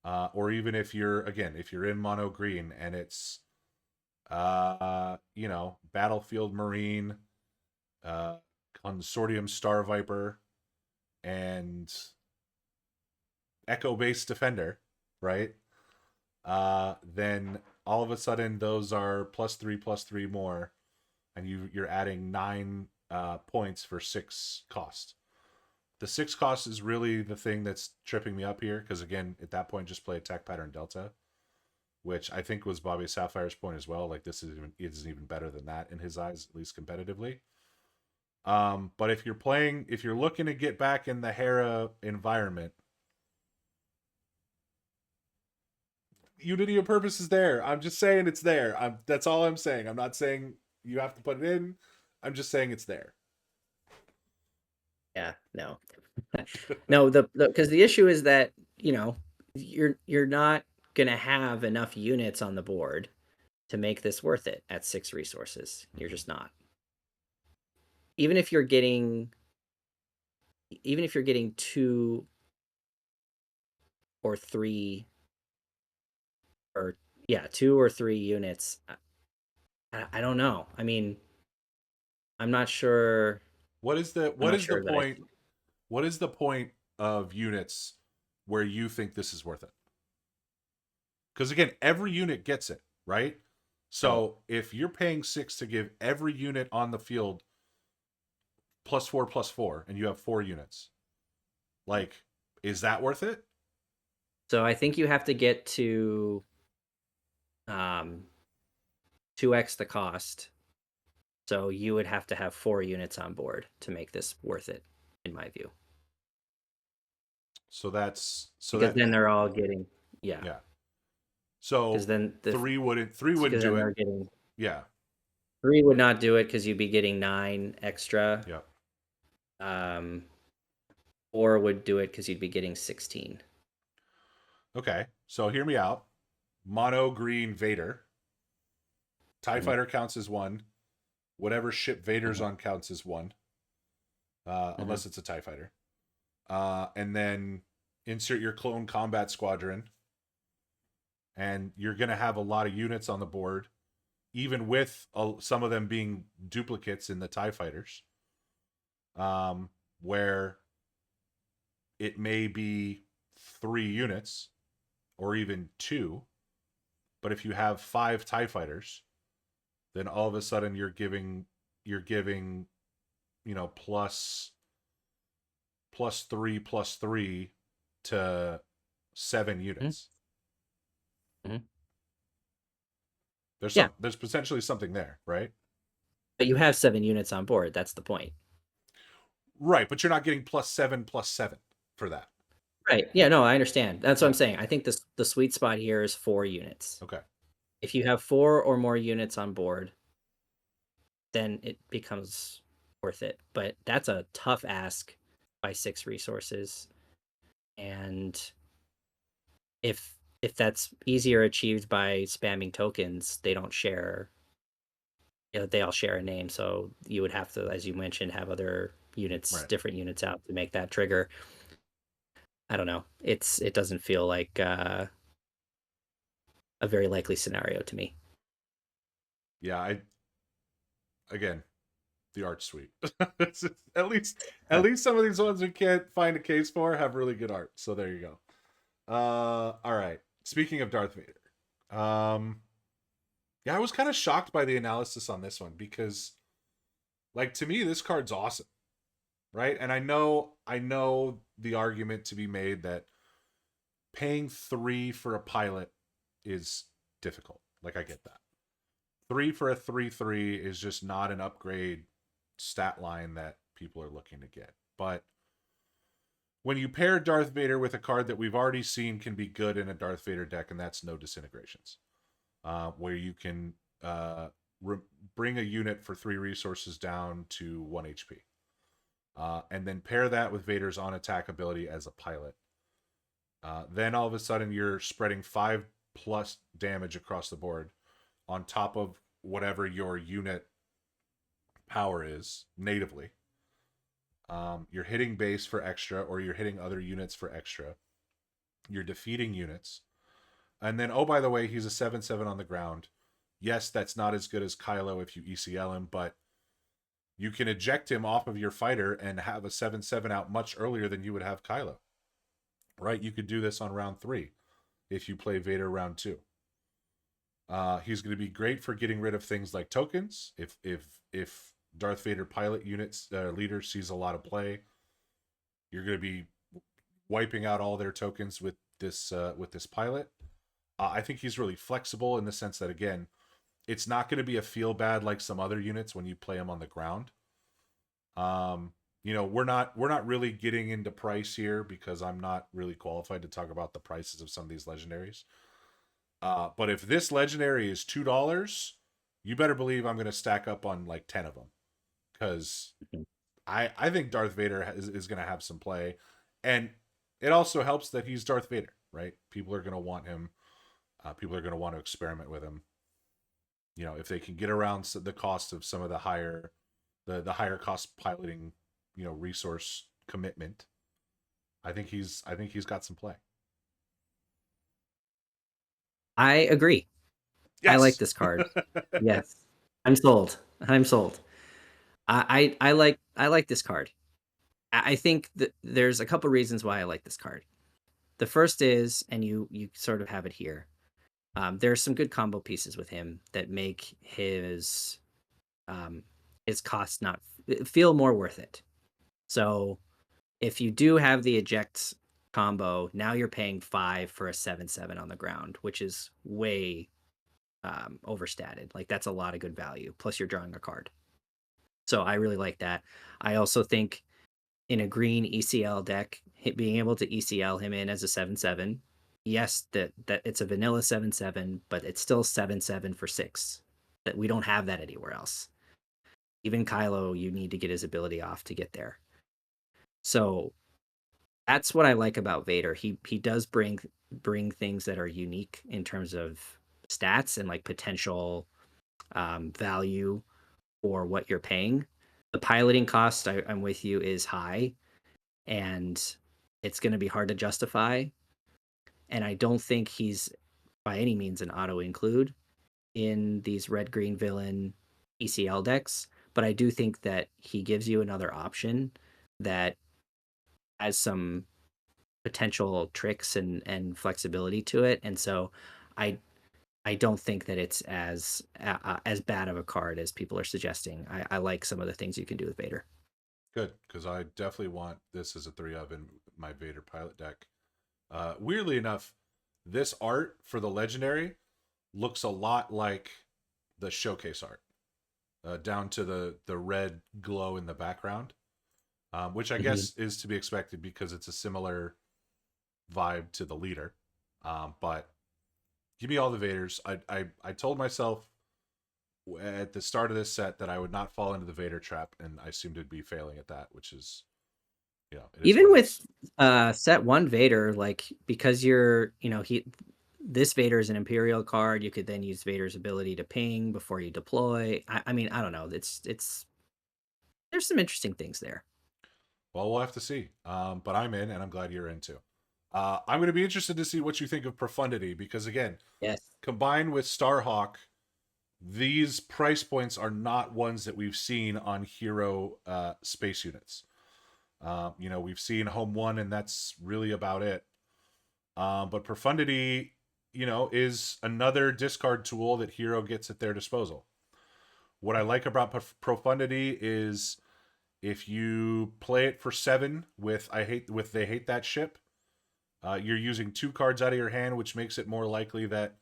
or even if you're in mono green and it's Battlefield Marine, Consortium Star Viper, and Echo Base Defender, right? Then all of a sudden those are +3/+3 more, and you're adding 9 points for 6 cost. The 6 cost is really the thing that's tripping me up here, because again, at that point, just play attack pattern Delta, which I think was BobbySapphire's point as well. Like, this isn't even better than that in his eyes, at least competitively. But if you're looking to get back in the Hera environment, Unity of Purpose is there. I'm just saying it's there. That's all I'm saying. I'm not saying you have to put it in. I'm just saying it's there. Yeah, no. No, because the issue is that, you're not going to have enough units on the board to make this worth it at 6 resources. You're just not. Even if you're getting 2 or 3 or 2 or 3 units, I don't know. I mean, I'm not sure. What is the point? What is the point of units where you think this is worth it? Because again, every unit gets it, right? So if you're paying 6 to give every unit on the field +4/+4, and you have 4 units, like, is that worth it? So I think you have to get to 2x the cost. So you would have to have 4 units on board to make this worth it, in my view. So that's then they're all getting yeah. So because then 3 wouldn't do it. Getting, yeah. 3 would not do it because you'd be getting 9 extra. Yeah. 4 would do it because you'd be getting 16. Okay, so hear me out. Mono green Vader. TIE Fighter counts as 1. Whatever ship Vader's on counts as 1. Unless it's a TIE Fighter. And then insert your Clone Combat Squadron. And you're going to have a lot of units on the board, even with some of them being duplicates in the TIE Fighters. Where it may be 3 units or even 2. But if you have 5 TIE Fighters, then all of a sudden you're giving +3/+3 to 7 units. Mm-hmm. There's potentially something there, right? But you have 7 units on board. That's the point. Right, but you're not getting +7/+7 for that. Right. Yeah, no, I understand. That's what I'm saying. I think the sweet spot here is 4 units. Okay. If you have 4 or more units on board, then it becomes worth it. But that's a tough ask by 6 resources. And if that's easier achieved by spamming tokens, they don't share. They all share a name, so you would have to, as you mentioned, have other units, Right. different units out to make that trigger. I don't know. It doesn't feel like a very likely scenario to me. Yeah, again, the art's sweet. at least some of these ones we can't find a case for have really good art. So there you go. All right. Speaking of Darth Vader, yeah, I was kind of shocked by the analysis on this one because, like, to me, this card's awesome. right? And I know the argument to be made that paying 3 for a pilot is difficult. Like I get that. 3 for a 3/3 is just not an upgrade stat line that people are looking to get. But when you pair Darth Vader with a card that we've already seen can be good in a Darth Vader deck, and that's No Disintegrations, where you can re- bring a unit for 3 resources down to 1 HP. And then pair that with Vader's on attack ability as a pilot. Then all of a sudden you're spreading 5 plus damage across the board on top of whatever your unit power is natively. You're hitting base for extra, or you're hitting other units for extra. You're defeating units. And then, oh, by the way, he's a 7/7 on the ground. Yes, that's not as good as Kylo if you ECL him, but you can eject him off of your fighter and have a 7/7 out much earlier than you would have Kylo. Right? You could do this on round 3 if you play Vader round 2. He's going to be great for getting rid of things like tokens. If Darth Vader pilot units leader sees a lot of play, you're going to be wiping out all their tokens with this pilot. I think he's really flexible in the sense that, again, it's not going to be a feel bad like some other units when you play him on the ground. We're not really getting into price here because I'm not really qualified to talk about the prices of some of these legendaries. But if this legendary is $2, you better believe I'm going to stack up on like 10 of them, because I think Darth Vader is going to have some play, and it also helps that he's Darth Vader, right? People are going to want him. People are going to want to experiment with him. If they can get around the cost of some of the higher cost piloting, resource commitment, I think he's got some play. I agree. I like Yes. this card. Yes. I'm sold. I'm sold. I like this card. I think that there's a couple reasons why I like this card. The first is, and you sort of have it here. There's some good combo pieces with him that make his cost not feel more worth it. So if you do have the eject combo, now you're paying 5 for a 7/7 on the ground, which is way overstated. Like that's a lot of good value. Plus you're drawing a card. So I really like that. I also think in a green ECL deck, being able to ECL him in as a 7/7, yes, that it's a vanilla 7/7, but it's still 7/7 for 6. That we don't have that anywhere else. Even Kylo, you need to get his ability off to get there. So that's what I like about Vader. He does bring things that are unique in terms of stats and like potential value for what you're paying. The piloting cost, I'm with you, is high, and it's going to be hard to justify. And I don't think he's by any means an auto include in these red green villain ECL decks, but I do think that he gives you another option that has some potential tricks and flexibility to it. And so I don't think that it's as bad of a card as people are suggesting. I like some of the things you can do with Vader. Good, because I definitely want this as a 3 of in my Vader pilot deck. Weirdly enough, this art for the legendary looks a lot like the showcase art, down to the red glow in the background, which I Mhm. guess is to be expected because it's a similar vibe to the leader. But give me all the Vaders. I told myself at the start of this set that I would not fall into the Vader trap, and I seem to be failing at that, which is, it is Even what it with is. set one Vader, like because you're, this Vader is an Imperial card, you could then use Vader's ability to ping before you deploy. I mean, I don't know. It's there's some interesting things there. Well, we'll have to see. But I'm in, and I'm glad you're in too. I'm going to be interested to see what you think of Profundity, because again, Yes. combined with Starhawk, these price points are not ones that we've seen on hero space units. We've seen Home One, and that's really about it. But Profundity, is another discard tool that hero gets at their disposal. What I like about Profundity is If you play it for 7 with They Hate That Ship, you're using 2 cards out of your hand, which makes it more likely that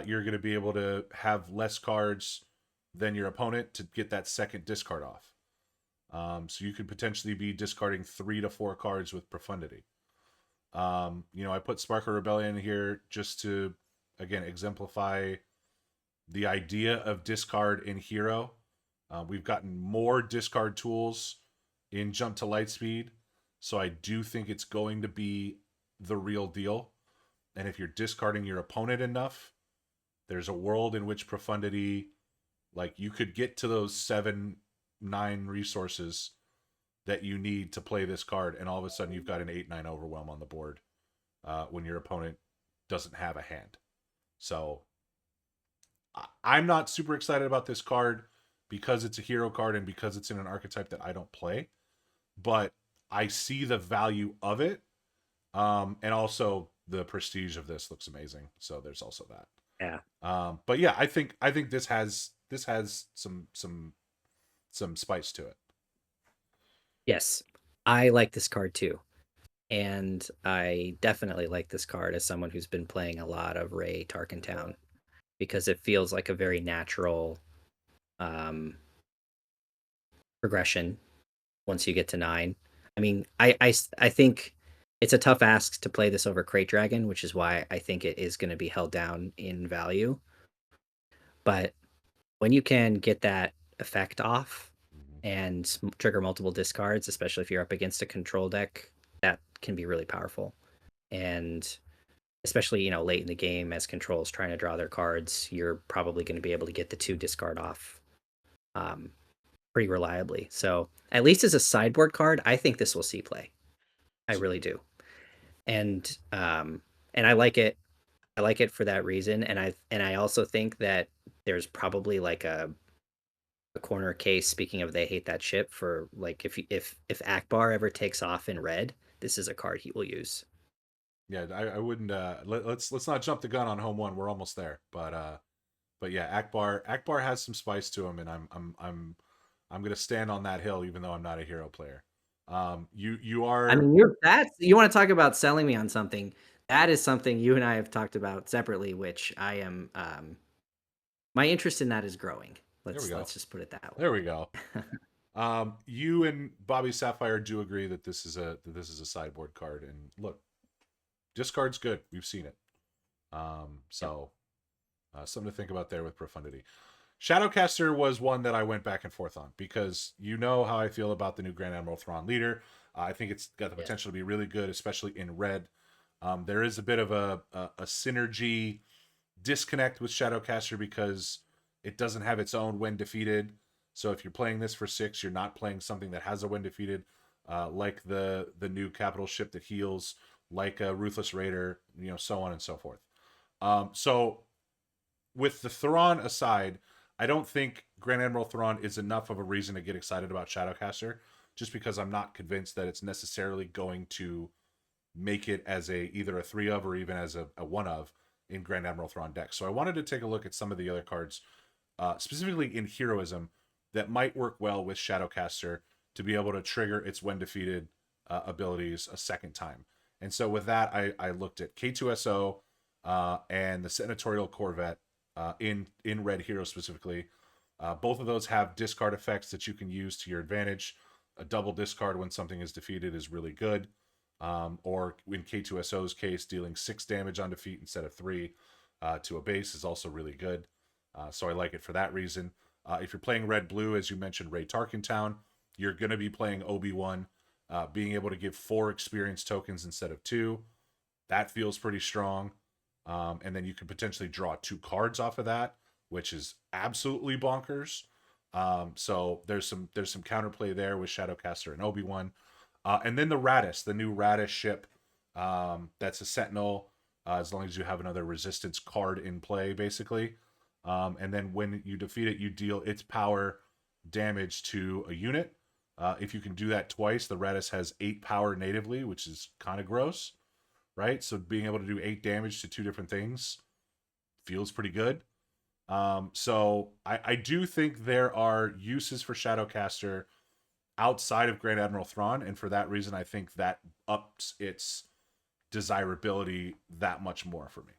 you're going to be able to have less cards than your opponent to get that second discard off. So you could potentially be discarding 3 to 4 cards with Profundity. I put Spark of Rebellion here just to, again, exemplify the idea of discard in Hero. We've gotten more discard tools in Jump to Lightspeed, so I do think it's going to be the real deal. And if you're discarding your opponent enough, there's a world in which Profundity, like, you could get to those 7-9 resources that you need to play this card, and all of a sudden you've got an 8-9 overwhelm on the board when your opponent doesn't have a hand. So I'm not super excited about this card because it's a hero card and because it's in an archetype that I don't play, but I see the value of it, and also the prestige of this looks amazing. So there's also that. Yeah. But yeah, I think this has some spice to it. Yes, I like this card too. And I definitely like this card as someone who's been playing a lot of Ray Tarkentown, because it feels like a very natural progression once you get to 9. I mean, I think it's a tough ask to play this over Crate Dragon, which is why I think it is going to be held down in value. But when you can get that effect off and trigger multiple discards, especially if you're up against a control deck, that can be really powerful. And especially, late in the game as control's trying to draw their cards, you're probably going to be able to get the 2 discard off pretty reliably. So at least as a sideboard card, I think this will see play. I really do. And I like it. I like it for that reason. And I also think that there's probably like a corner case, speaking of They Hate That Ship, for like if Akbar ever takes off in red, this is a card he will use. Yeah, I wouldn't. Let's not jump the gun on home one. We're almost there, but yeah, Akbar has some spice to him, and I'm gonna stand on that hill, even though I'm not a hero player. You I are. mean, you want to talk about selling me on something. That is something you and I have talked about separately, which I am my interest in that is growing. There we go. Let's just put it that way. There we go. You and BobbySapphire do agree that this is a sideboard card, and look, discard's good. We've seen it. So something to think about there with Profundity. Shadowcaster was one that I went back and forth on because you know how I feel about the new Grand Admiral Thrawn leader. I think it's got the potential to be really good, especially in red. There is a bit of a synergy disconnect with Shadowcaster because it doesn't have its own when defeated. So if you're playing this for 6, you're not playing something that has a when defeated, like the new capital ship that heals, like a Ruthless Raider, so on and so forth. So with the Thrawn aside, I don't think Grand Admiral Thrawn is enough of a reason to get excited about Shadowcaster, just because I'm not convinced that it's necessarily going to make it as either a 3 of or even as a 1 of in Grand Admiral Thrawn decks. So I wanted to take a look at some of the other cards, specifically in Heroism, that might work well with Shadowcaster to be able to trigger its when defeated abilities a second time. And so with that, I looked at K2SO and the Senatorial Corvette in Red Hero specifically. Both of those have discard effects that you can use to your advantage. A double discard when something is defeated is really good. Or in K2SO's case, dealing 6 damage on defeat instead of 3 to a base is also really good. So I like it for that reason. If you're playing red-blue, as you mentioned, Ray Tarkentown, you're going to be playing Obi-Wan. Being able to give 4 experience tokens instead of 2, that feels pretty strong. And then you can potentially draw 2 cards off of that, which is absolutely bonkers. So there's some counterplay there with Shadowcaster and Obi-Wan. And then the Radis, the new Radis ship, that's a Sentinel, as long as you have another resistance card in play, basically. And then when you defeat it, you deal its power damage to a unit. If you can do that twice, the Radis has 8 power natively, which is kind of gross, right? So being able to do 8 damage to 2 different things feels pretty good. So I do think there are uses for Shadowcaster outside of Grand Admiral Thrawn, and for that reason, I think that ups its desirability that much more for me.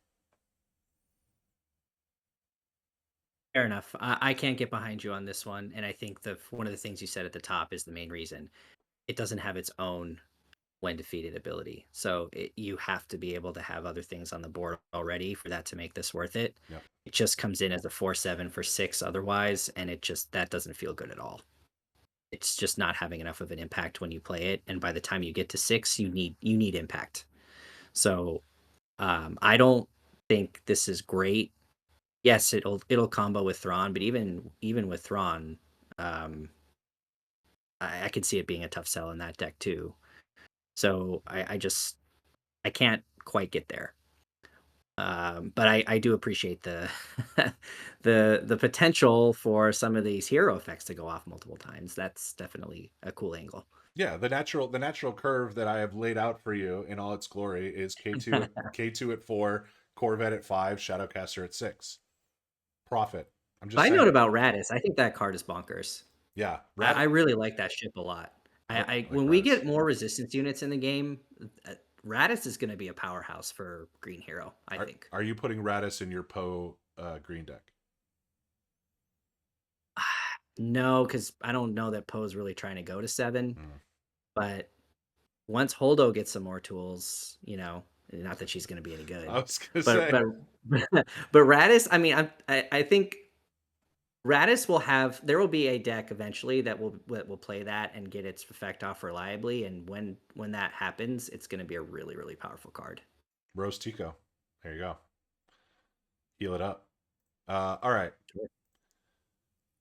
Fair enough. I can't get behind you on this one, and I think the one of the things you said at the top is the main reason. It doesn't have its own when defeated ability, so you have to be able to have other things on the board already for that to make this worth it. Yeah. It just comes in as a 4/7 for 6 otherwise, and that doesn't feel good at all. It's just not having enough of an impact when you play it, and by the time you get to 6, you need impact. So I don't think this is great. Yes, it'll combo with Thrawn, but even with Thrawn, um, I could see it being a tough sell in that deck too. So I can't quite get there. But I do appreciate the the potential for some of these hero effects to go off multiple times. That's definitely a cool angle. Yeah, the natural curve that I have laid out for you in all its glory is K2 at 4, Corvette at 5, Shadowcaster at 6. Profit. I'm just Side note saying. about Radis, I think that card is bonkers. Yeah, I really like that ship a lot. I I like when we Radis. get more resistance units in the game, Radis is going to be a powerhouse for Green Hero. I think. Are you putting Radis in your Poe green deck? No, because I don't know that Poe's really trying to go to 7. Mm. But once Holdo gets some more tools, not that she's going to be any I good, was gonna but say. but Radis. I mean, I think Radis will have. There will be a deck eventually that will play that and get its effect off reliably. And when that happens, it's going to be a really really powerful card. Rose Tico. There you go. Heal it up. All right. Sure.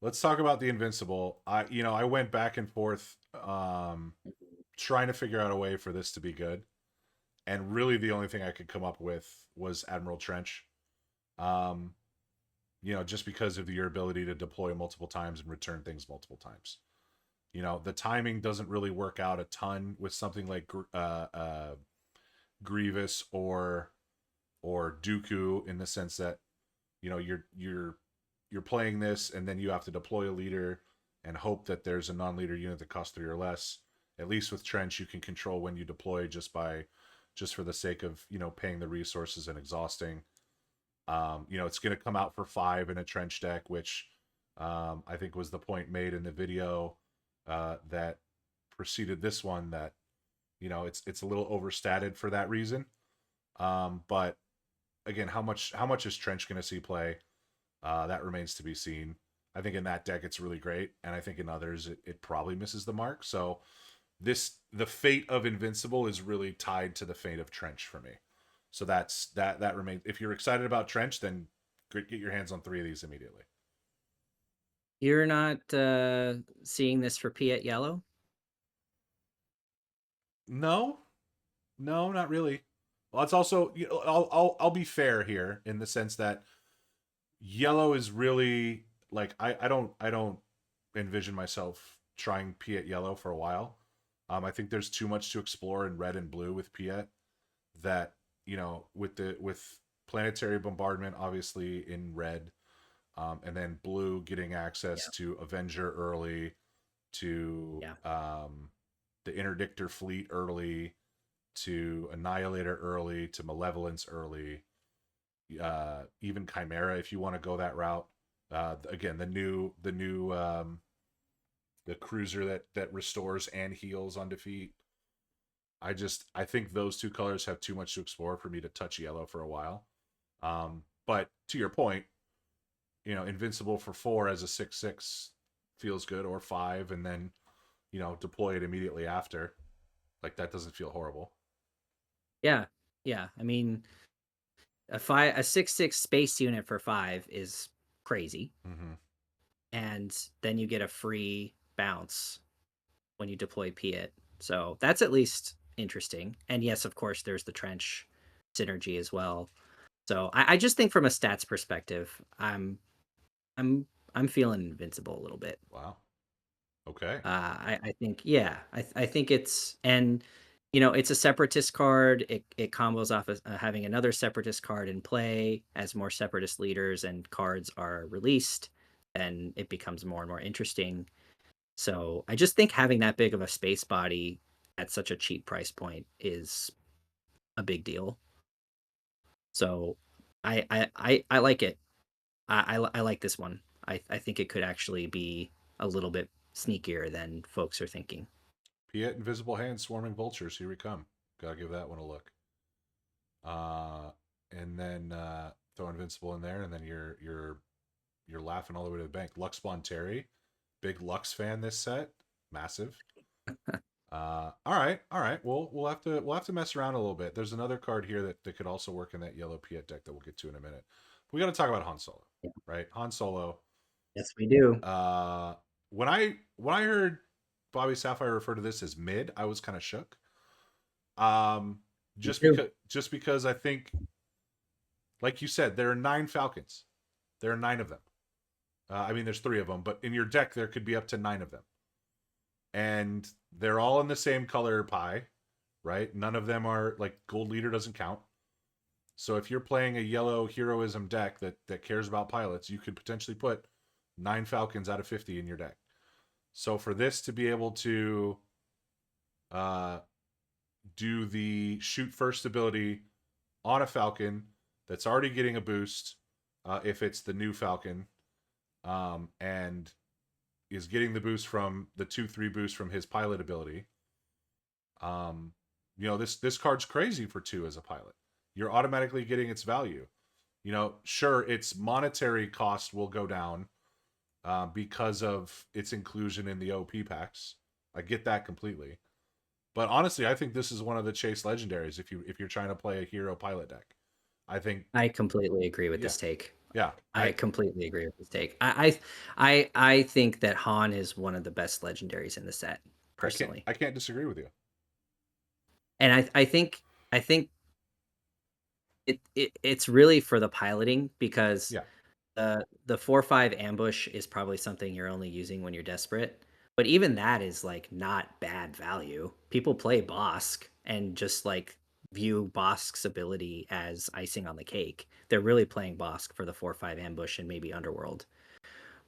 Let's talk about the Invincible. I went back and forth trying to figure out a way for this to be good. And really the only thing I could come up with was Admiral Trench. Um, just because of your ability to deploy multiple times and return things multiple times. The timing doesn't really work out a ton with something like Grievous or Dooku, in the sense that you're playing this and then you have to deploy a leader and hope that there's a non-leader unit that costs 3 or less. At least with Trench, you can control when you deploy just for the sake of paying the resources and exhausting. It's going to come out for 5 in a Trench deck, which I think was the point made in the video that preceded this one, that it's a little overstated for that reason. But again, how much is Trench going to see play? That remains to be seen. I think in that deck it's really great, and I think in others it probably misses the mark. So the fate of Invincible is really tied to the fate of Trench for me. So that remains. If you're excited about Trench, then get your hands on 3 of these immediately. You're not seeing this for Piet Yellow? No, no, not really. Well, it's also, I'll be fair here in the sense that yellow is really like, I don't envision myself trying Piet yellow for a while. I think there's too much to explore in red and blue with Piet, that with planetary bombardment obviously in red, and then blue getting access Yeah. to Avenger early, to Yeah. the Interdictor fleet early, to Annihilator early, to Malevolence early, even Chimera if you want to go that route. Again, the cruiser that restores and heals on defeat. I think those 2 colors have too much to explore for me to touch yellow for a while. But to your point, Invincible for 4 as a 6/6 feels good, or 5, and then deploy it immediately after. Like, that doesn't feel horrible. Yeah. Yeah. I mean, a 6/6 space unit for 5 is crazy, Mm-hmm. and then you get a free bounce when you deploy Piet. So that's at least interesting. And yes, of course, there's the trench synergy as well. So I just think from a stats perspective, I'm I'm feeling invincible a little bit. Wow. Okay. I think yeah, I think it's, and it's a separatist card. It combos off as having another separatist card in play. As more separatist leaders and cards are released, then it becomes more and more interesting. So I just think having that big of a space body at such a cheap price point is a big deal. So I like it. I like this one. I think it could actually be a little bit sneakier than folks are thinking. Piet, Invisible Hands, Swarming Vultures. Here we come. Gotta give that one a look. Uh, and then throw Invincible in there, and then you're laughing all the way to the bank. Lux Terry, big Lux fan this set, massive. All right. We'll have to mess around a little bit. There's another card here that could also work in that yellow Piet deck that we'll get to in a minute. We got to talk about Han Solo, Yeah. right? Han Solo. Yes, we do. Uh, when I heard Bobby Sapphire refer to this as mid, I was kind of shook. Um, Me just too. because I think, like you said, there are 9 Falcons. There are 9 of them. I mean, there's 3 of them, but in your deck there could be up to 9 of them, and they're all in the same color pie, right? None of them are like Gold Leader doesn't count. So if you're playing a yellow heroism deck that cares about pilots, you could potentially put 9 Falcons out of 50 in your deck. So for this to be able to uh, do the shoot first ability on a Falcon that's already getting a boost, if it's the new Falcon, and is getting the boost from the 2/3 boost from his pilot ability. This card's crazy for 2 as a pilot. You're automatically getting its value. Sure, its monetary cost will go down because of its inclusion in the OP packs. I get that completely. But honestly, I think this is one of the chase legendaries if you're trying to play a hero pilot deck. I think I completely agree with yeah. this take. Yeah. I completely agree with this take. I think that Han is one of the best legendaries in the set, I can't personally. I can't disagree with you. And I think it's really for the piloting because Yeah. the 4/5 ambush is probably something you're only using when you're desperate. But even that is like not bad value. People play Bosk and just like view Bosk's ability as icing on the cake. They're really playing Bosk for the 4/5 ambush and maybe Underworld.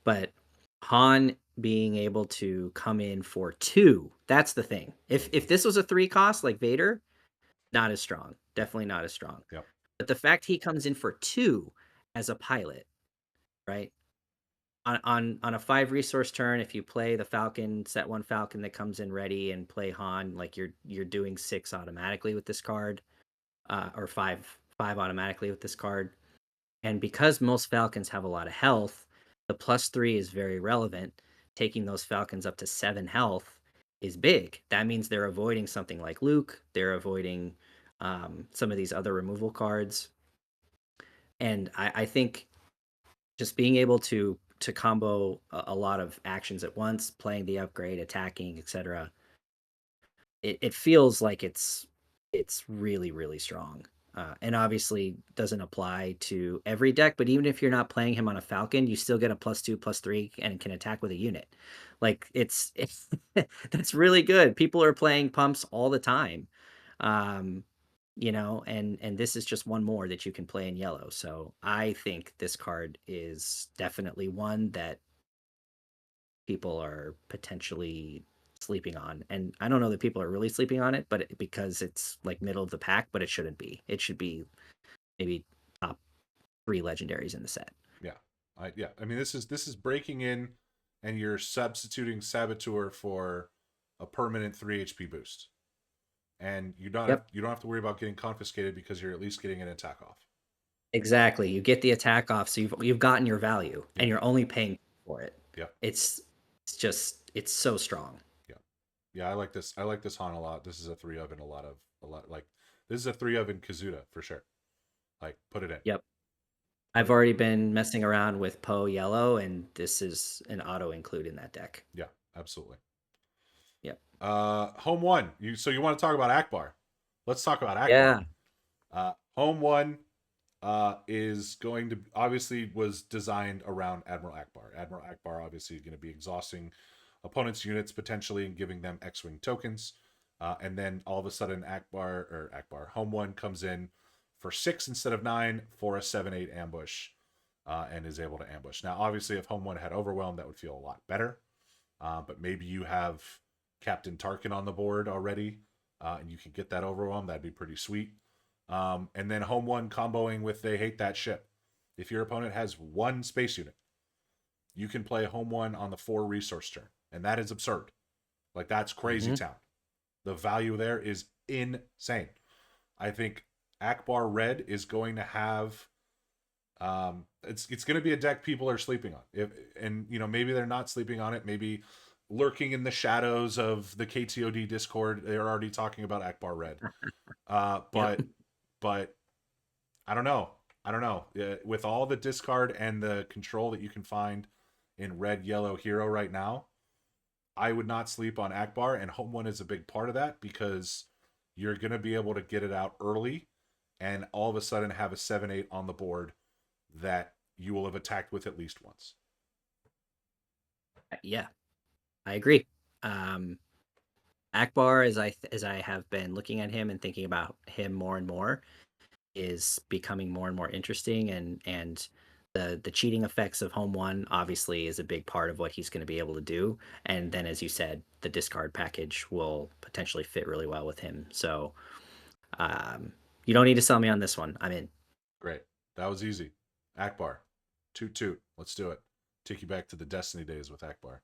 But Han being able to come in for 2, that's the thing. If this was a 3 cost like Vader, not as strong. Definitely not as strong. Yep. But the fact he comes in for 2 as a pilot, right? On a 5 resource turn, if you play the Falcon, set 1 Falcon that comes in ready and play Han, like you're doing 6 automatically with this card, or 5 automatically with this card. And because most Falcons have a lot of health, the +3 is very relevant. Taking those Falcons up to 7 health is big. That means they're avoiding something like Luke. They're avoiding some of these other removal cards. And I think just being able to combo a lot of actions at once, playing the upgrade, attacking, etc., it feels like it's really really strong. And obviously doesn't apply to every deck, but even if you're not playing him on a Falcon, you still get a +2/+3 and can attack with a unit. Like it's that's really good. People are playing pumps all the time. Um, and this is just one more that you can play in yellow. So I think this card is definitely one that people are potentially sleeping on. And I don't know that people are really sleeping on it, but because it's like middle of the pack, but it shouldn't be. It should be maybe top 3 legendaries in the set. Yeah. I mean, this is breaking in, and you're substituting Saboteur for a permanent 3 HP boost. And Yep. you don't have to worry about getting confiscated because you're at least getting an attack off. Exactly. You get the attack off, so you've gotten your value Yeah. and you're only paying for it. Yeah. It's it's so strong. Yeah. Yeah, I like this. I like this Han a lot. This is a 3 of in a lot like this is a 3 of in Kazuda for sure. Like, put it in. Yep. Put I've it in. already been messing around with Poe Yellow, and this is an auto include in that deck. Yeah, absolutely. Yep. Home one. You want to talk about Akbar? Let's talk about Akbar. Yeah. Home one is going to obviously was designed around Admiral Akbar. Admiral Akbar obviously going to be exhausting opponents' units potentially and giving them X-wing tokens. And then all of a sudden, Akbar Home one comes in for 6 instead of 9 for a 7/8 ambush, and is able to ambush. Now, obviously, if Home one had overwhelmed, that would feel a lot better. but maybe you have Captain Tarkin on the board already, and you can get that overwhelm. That'd be pretty sweet. And then home one comboing with They Hate That Ship. If your opponent has one space unit, you can play home one on the 4 resource turn, and that is absurd. Like, that's crazy Mm-hmm. town. The value there is insane. I think Akbar Red is going to have it's going to be a deck people are sleeping on. And maybe they're not sleeping on it. Maybe lurking in the shadows of the KTOD Discord, they're already talking about Akbar Red. Yep. But I don't know. I don't know. With all the discard and the control that you can find in red yellow hero right now, I would not sleep on Akbar, and home one is a big part of that because you're going to be able to get it out early and all of a sudden have a 7-8 on the board that you will have attacked with at least once. Yeah, I agree. Akbar, as I have been looking at him and thinking about him more and more, is becoming more and more interesting, and the cheating effects of home one obviously is a big part of what he's going to be able to do. And then, as you said, the discard package will potentially fit really well with him. So you don't need to sell me on this one. I'm in. Great. That was easy. Akbar. Toot toot. Let's do it. Take you back to the Destiny days with Akbar.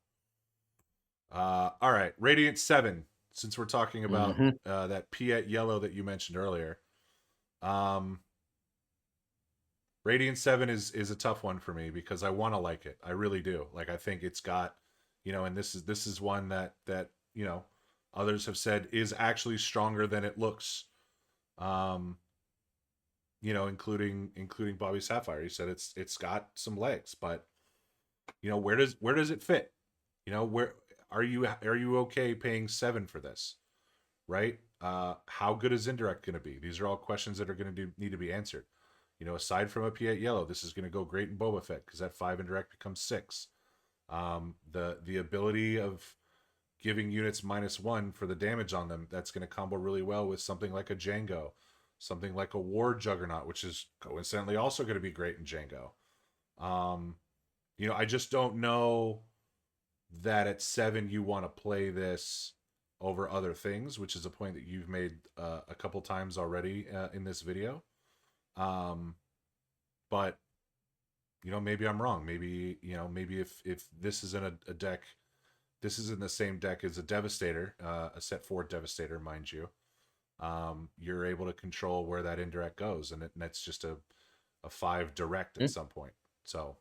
All right. Radiant 7. Since we're talking about Mm-hmm. that Piet yellow that you mentioned earlier. Radiant 7 is a tough one for me because I want to like it. I really do. Like, I think it's got, and this is one that others have said is actually stronger than it looks. Um, including BobbySapphire. He said it's got some legs, but where does it fit? Where are you okay paying 7 for this? Right? How good is Indirect going to be? These are all questions that are going to need to be answered. Aside from a P8 yellow, this is going to go great in Boba Fett because that 5 Indirect becomes 6. The ability of giving units -1 for the damage on them, that's going to combo really well with something like a Django, something like a War Juggernaut, which is coincidentally also going to be great in Django. Um, I just don't know that at 7 you want to play this over other things, which is a point that you've made a couple times already in this video. But maybe I'm wrong. Maybe if this isn't a deck, this is in the same deck as a Devastator, a set 4 Devastator, mind you. You're able to control where that indirect goes, and that's just a 5 direct at some point. So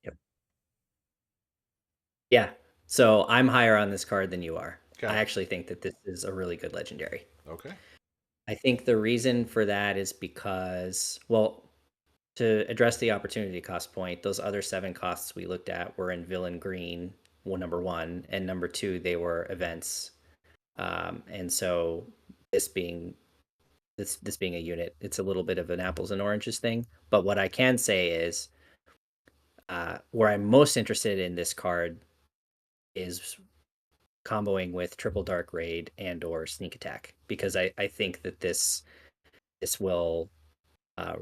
Yep. Yeah. So I'm higher on this card than you are. okay, I actually think that this is a really good legendary. okay, I think the reason for that is because, well, to address the opportunity cost point, those other 7 costs we looked at were in villain green, well, number 1, and number 2, they were events. And so this being this being a unit, it's a little bit of an apples and oranges thing. But what I can say is, where I'm most interested in this card is comboing with triple dark raid and or sneak attack, because I think that this will uh,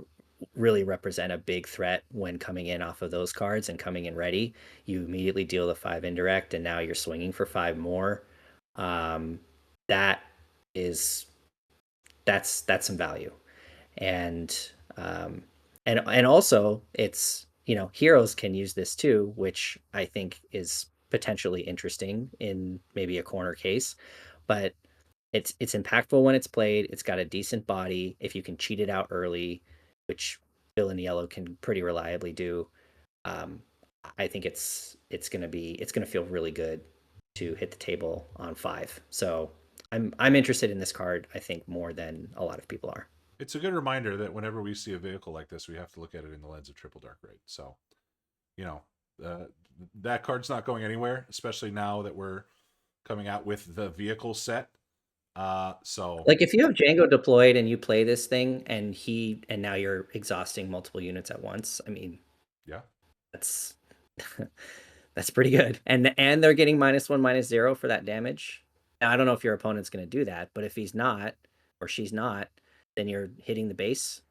really represent a big threat when coming in off of those cards and coming in ready. You immediately deal the 5 indirect, and now you're swinging for 5 more. That is that's some value. And and also, it's, heroes can use this too, which I think is potentially interesting in maybe a corner case. But it's impactful when it's played. It's got a decent body. If you can cheat it out early, which Bill in Yellow can pretty reliably do, um, I think it's gonna feel really good to hit the table on 5. So I'm interested in this card, I think, more than a lot of people are. it's a good reminder that whenever we see a vehicle like this, we have to look at it in the lens of triple dark raid. So you know, uh, that card's not going anywhere, especially now that we're coming out with the vehicle set. So Like, if you have Django deployed and you play this thing, and now you're exhausting multiple units at once, I mean, yeah, that's that's pretty good. And they're getting -1, -0 for that damage. Now, I don't know if your opponent's going to do that, but if he's not, or she's not, then you're hitting the base.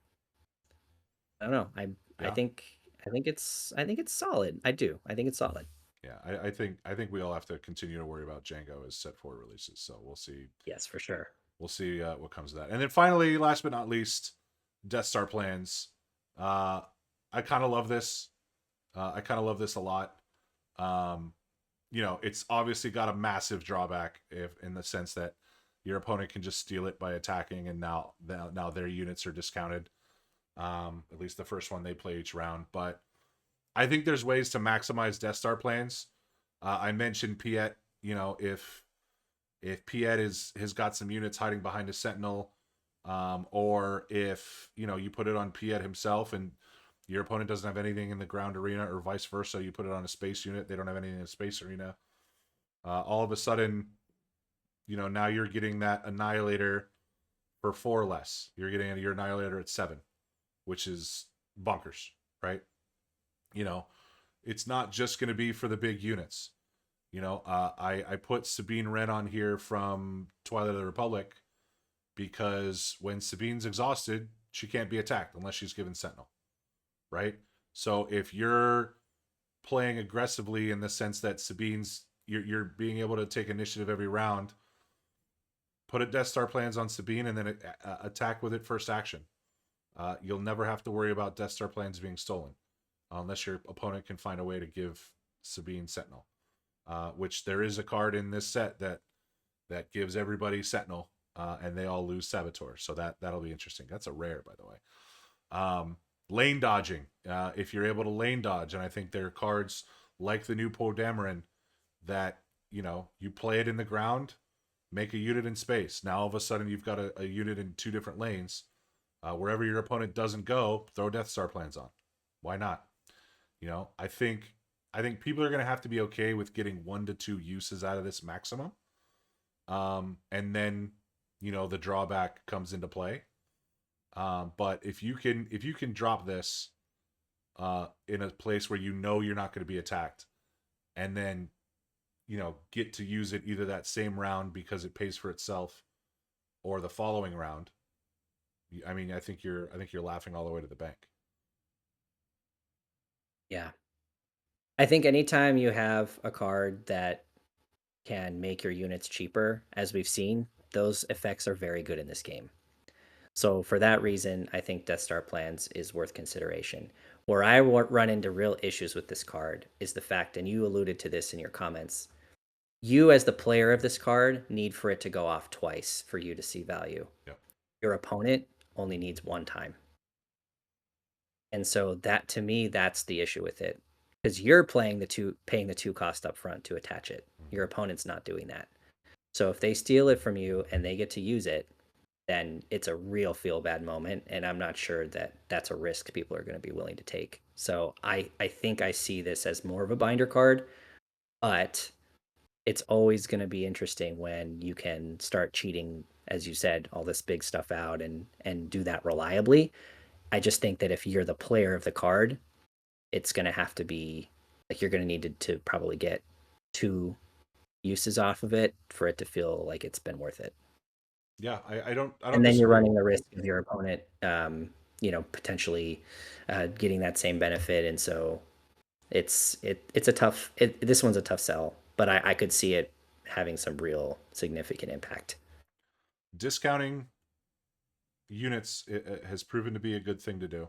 I don't know. I yeah, think I think it's solid. I do. I think it's solid. Yeah, I think we all have to continue to worry about Django as set 4 releases. So we'll see. Yes, for sure. We'll see what comes of that. And then finally, last but not least, Death Star plans. Uh, I kind of love this. I kind of love this a lot. Um, it's obviously got a massive drawback if in the sense that your opponent can just steal it by attacking, and now their units are discounted. At least the first one they play each round. But I think there's ways to maximize Death Star plans. I mentioned Piet. If Piet has got some units hiding behind a Sentinel, or if you put it on Piet himself and your opponent doesn't have anything in the ground arena, or vice versa, you put it on a space unit, they don't have anything in the space arena. All of a sudden, now you're getting that Annihilator for 4 less. You're getting your Annihilator at 7, which is bonkers, right? You know, it's not just going to be for the big units. I put Sabine Wren on here from Twilight of the Republic because when Sabine's exhausted, she can't be attacked unless she's given Sentinel, right? So if you're playing aggressively in the sense that you're being able to take initiative every round, put a Death Star plans on Sabine and then attack with it first action. You'll never have to worry about Death Star plans being stolen unless your opponent can find a way to give Sabine Sentinel. Which there is a card in this set that gives everybody Sentinel, and they all lose Saboteur. So that'll be interesting. That's a rare, by the way. Lane dodging. If you're able to lane dodge, and I think there are cards like the new Poe Dameron that you play it in the ground, make a unit in space. Now all of a sudden you've got a unit in 2 different lanes. Wherever your opponent doesn't go, throw Death Star plans on. Why not? I think people are going to have to be okay with getting 1 to 2 uses out of this maximum. And then, the drawback comes into play. But if you can drop this in a place where you're not going to be attacked, and then get to use it either that same round because it pays for itself, or the following round, I think you're laughing all the way to the bank. Yeah. I think anytime you have a card that can make your units cheaper, as we've seen, those effects are very good in this game. So for that reason, I think Death Star plans is worth consideration. Where I run into real issues with this card is the fact, and you alluded to this in your comments, you as the player of this card need for it to go off twice for you to see value. Yep. Your opponent only needs 1 time. And so that, to me, that's the issue with it. Because you're paying the 2 cost up front to attach it. Your opponent's not doing that. So if they steal it from you and they get to use it, then it's a real feel bad moment. And I'm not sure that that's a risk people are going to be willing to take. So I think I see this as more of a binder card, but it's always going to be interesting when you can start cheating, as you said, all this big stuff out and do that reliably. I just think that if you're the player of the card, it's going to have to be like you're going to need to probably get 2 uses off of it for it to feel like it's been worth it. Yeah, I don't And then you're disagree. running the risk of your opponent, potentially getting that same benefit. And so it's a tough. This one's a tough sell, but I could see it having some real significant impact. Discounting units has proven to be a good thing to do.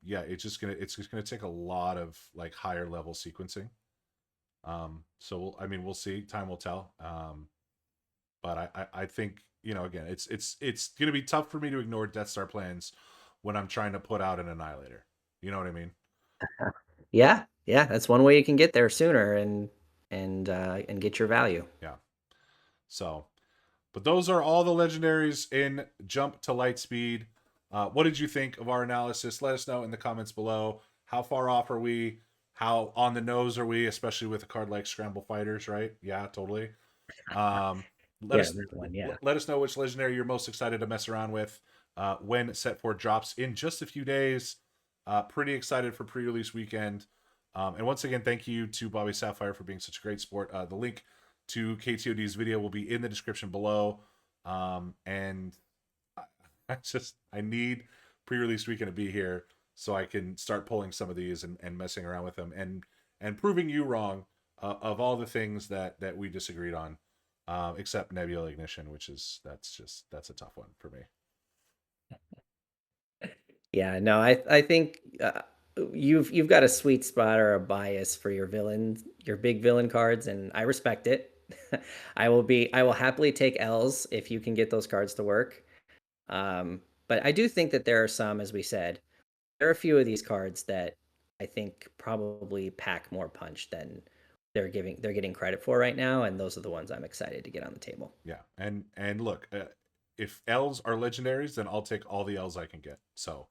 Yeah, it's just gonna take a lot of like higher level sequencing. So we'll see. Time will tell. But I think again, it's gonna be tough for me to ignore Death Star plans when I'm trying to put out an Annihilator. You know what I mean? Yeah, that's one way you can get there sooner and get your value. Yeah. So, but those are all the legendaries in Jump to Lightspeed. What did you think of our analysis? Let us know in the comments below. How far off are we? How on the nose are we, especially with a card like Scramble Fighters, right? Yeah, totally. Um, let Yeah, us there's one. Yeah. let us know which legendary you're most excited to mess around with when Set 4 drops in just a few days. Pretty excited for pre-release weekend. And once again, thank you to BobbySapphire for being such a great sport. The link to KTOD's video will be in the description below. And I need pre-release weekend to be here so I can start pulling some of these and messing around with them. And and proving you wrong of all the things that we disagreed on, except Nebula Ignition, which is that's a tough one for me. Yeah, no, I think you've got a sweet spot or a bias for your villains, your big villain cards, and I respect it. I will happily take L's if you can get those cards to work. But I do think that there are some, as we said, there are a few of these cards that I think probably pack more punch than they're getting credit for right now, and those are the ones I'm excited to get on the table. Yeah, and look, if L's are legendaries, then I'll take all the L's I can get. So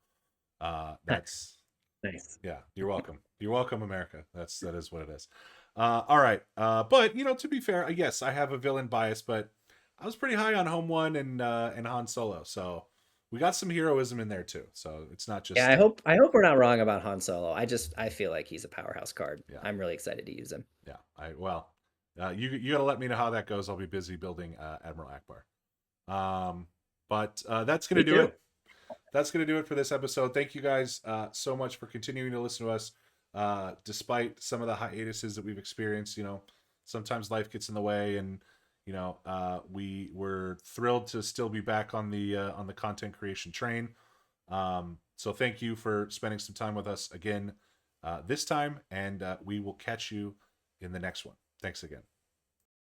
that's Nice. yeah. You're welcome. You're welcome, America. That is what it is. All right. But to be fair, yes, I have a villain bias, but I was pretty high on Home One and Han Solo, so we got some heroism in there too. So it's not Yeah, just I hope we're not wrong about Han Solo. I feel like he's a powerhouse card. yeah, I'm really excited to use him. yeah. You got to let me know how that goes. I'll be busy building Admiral Akbar. But that's gonna Me do too. it. That's going to do it for this episode. Thank you guys so much for continuing to listen to us, despite some of the hiatuses that we've experienced. Sometimes life gets in the way, and we were thrilled to still be back on the content creation train. So thank you for spending some time with us again this time, and we will catch you in the next one. Thanks again.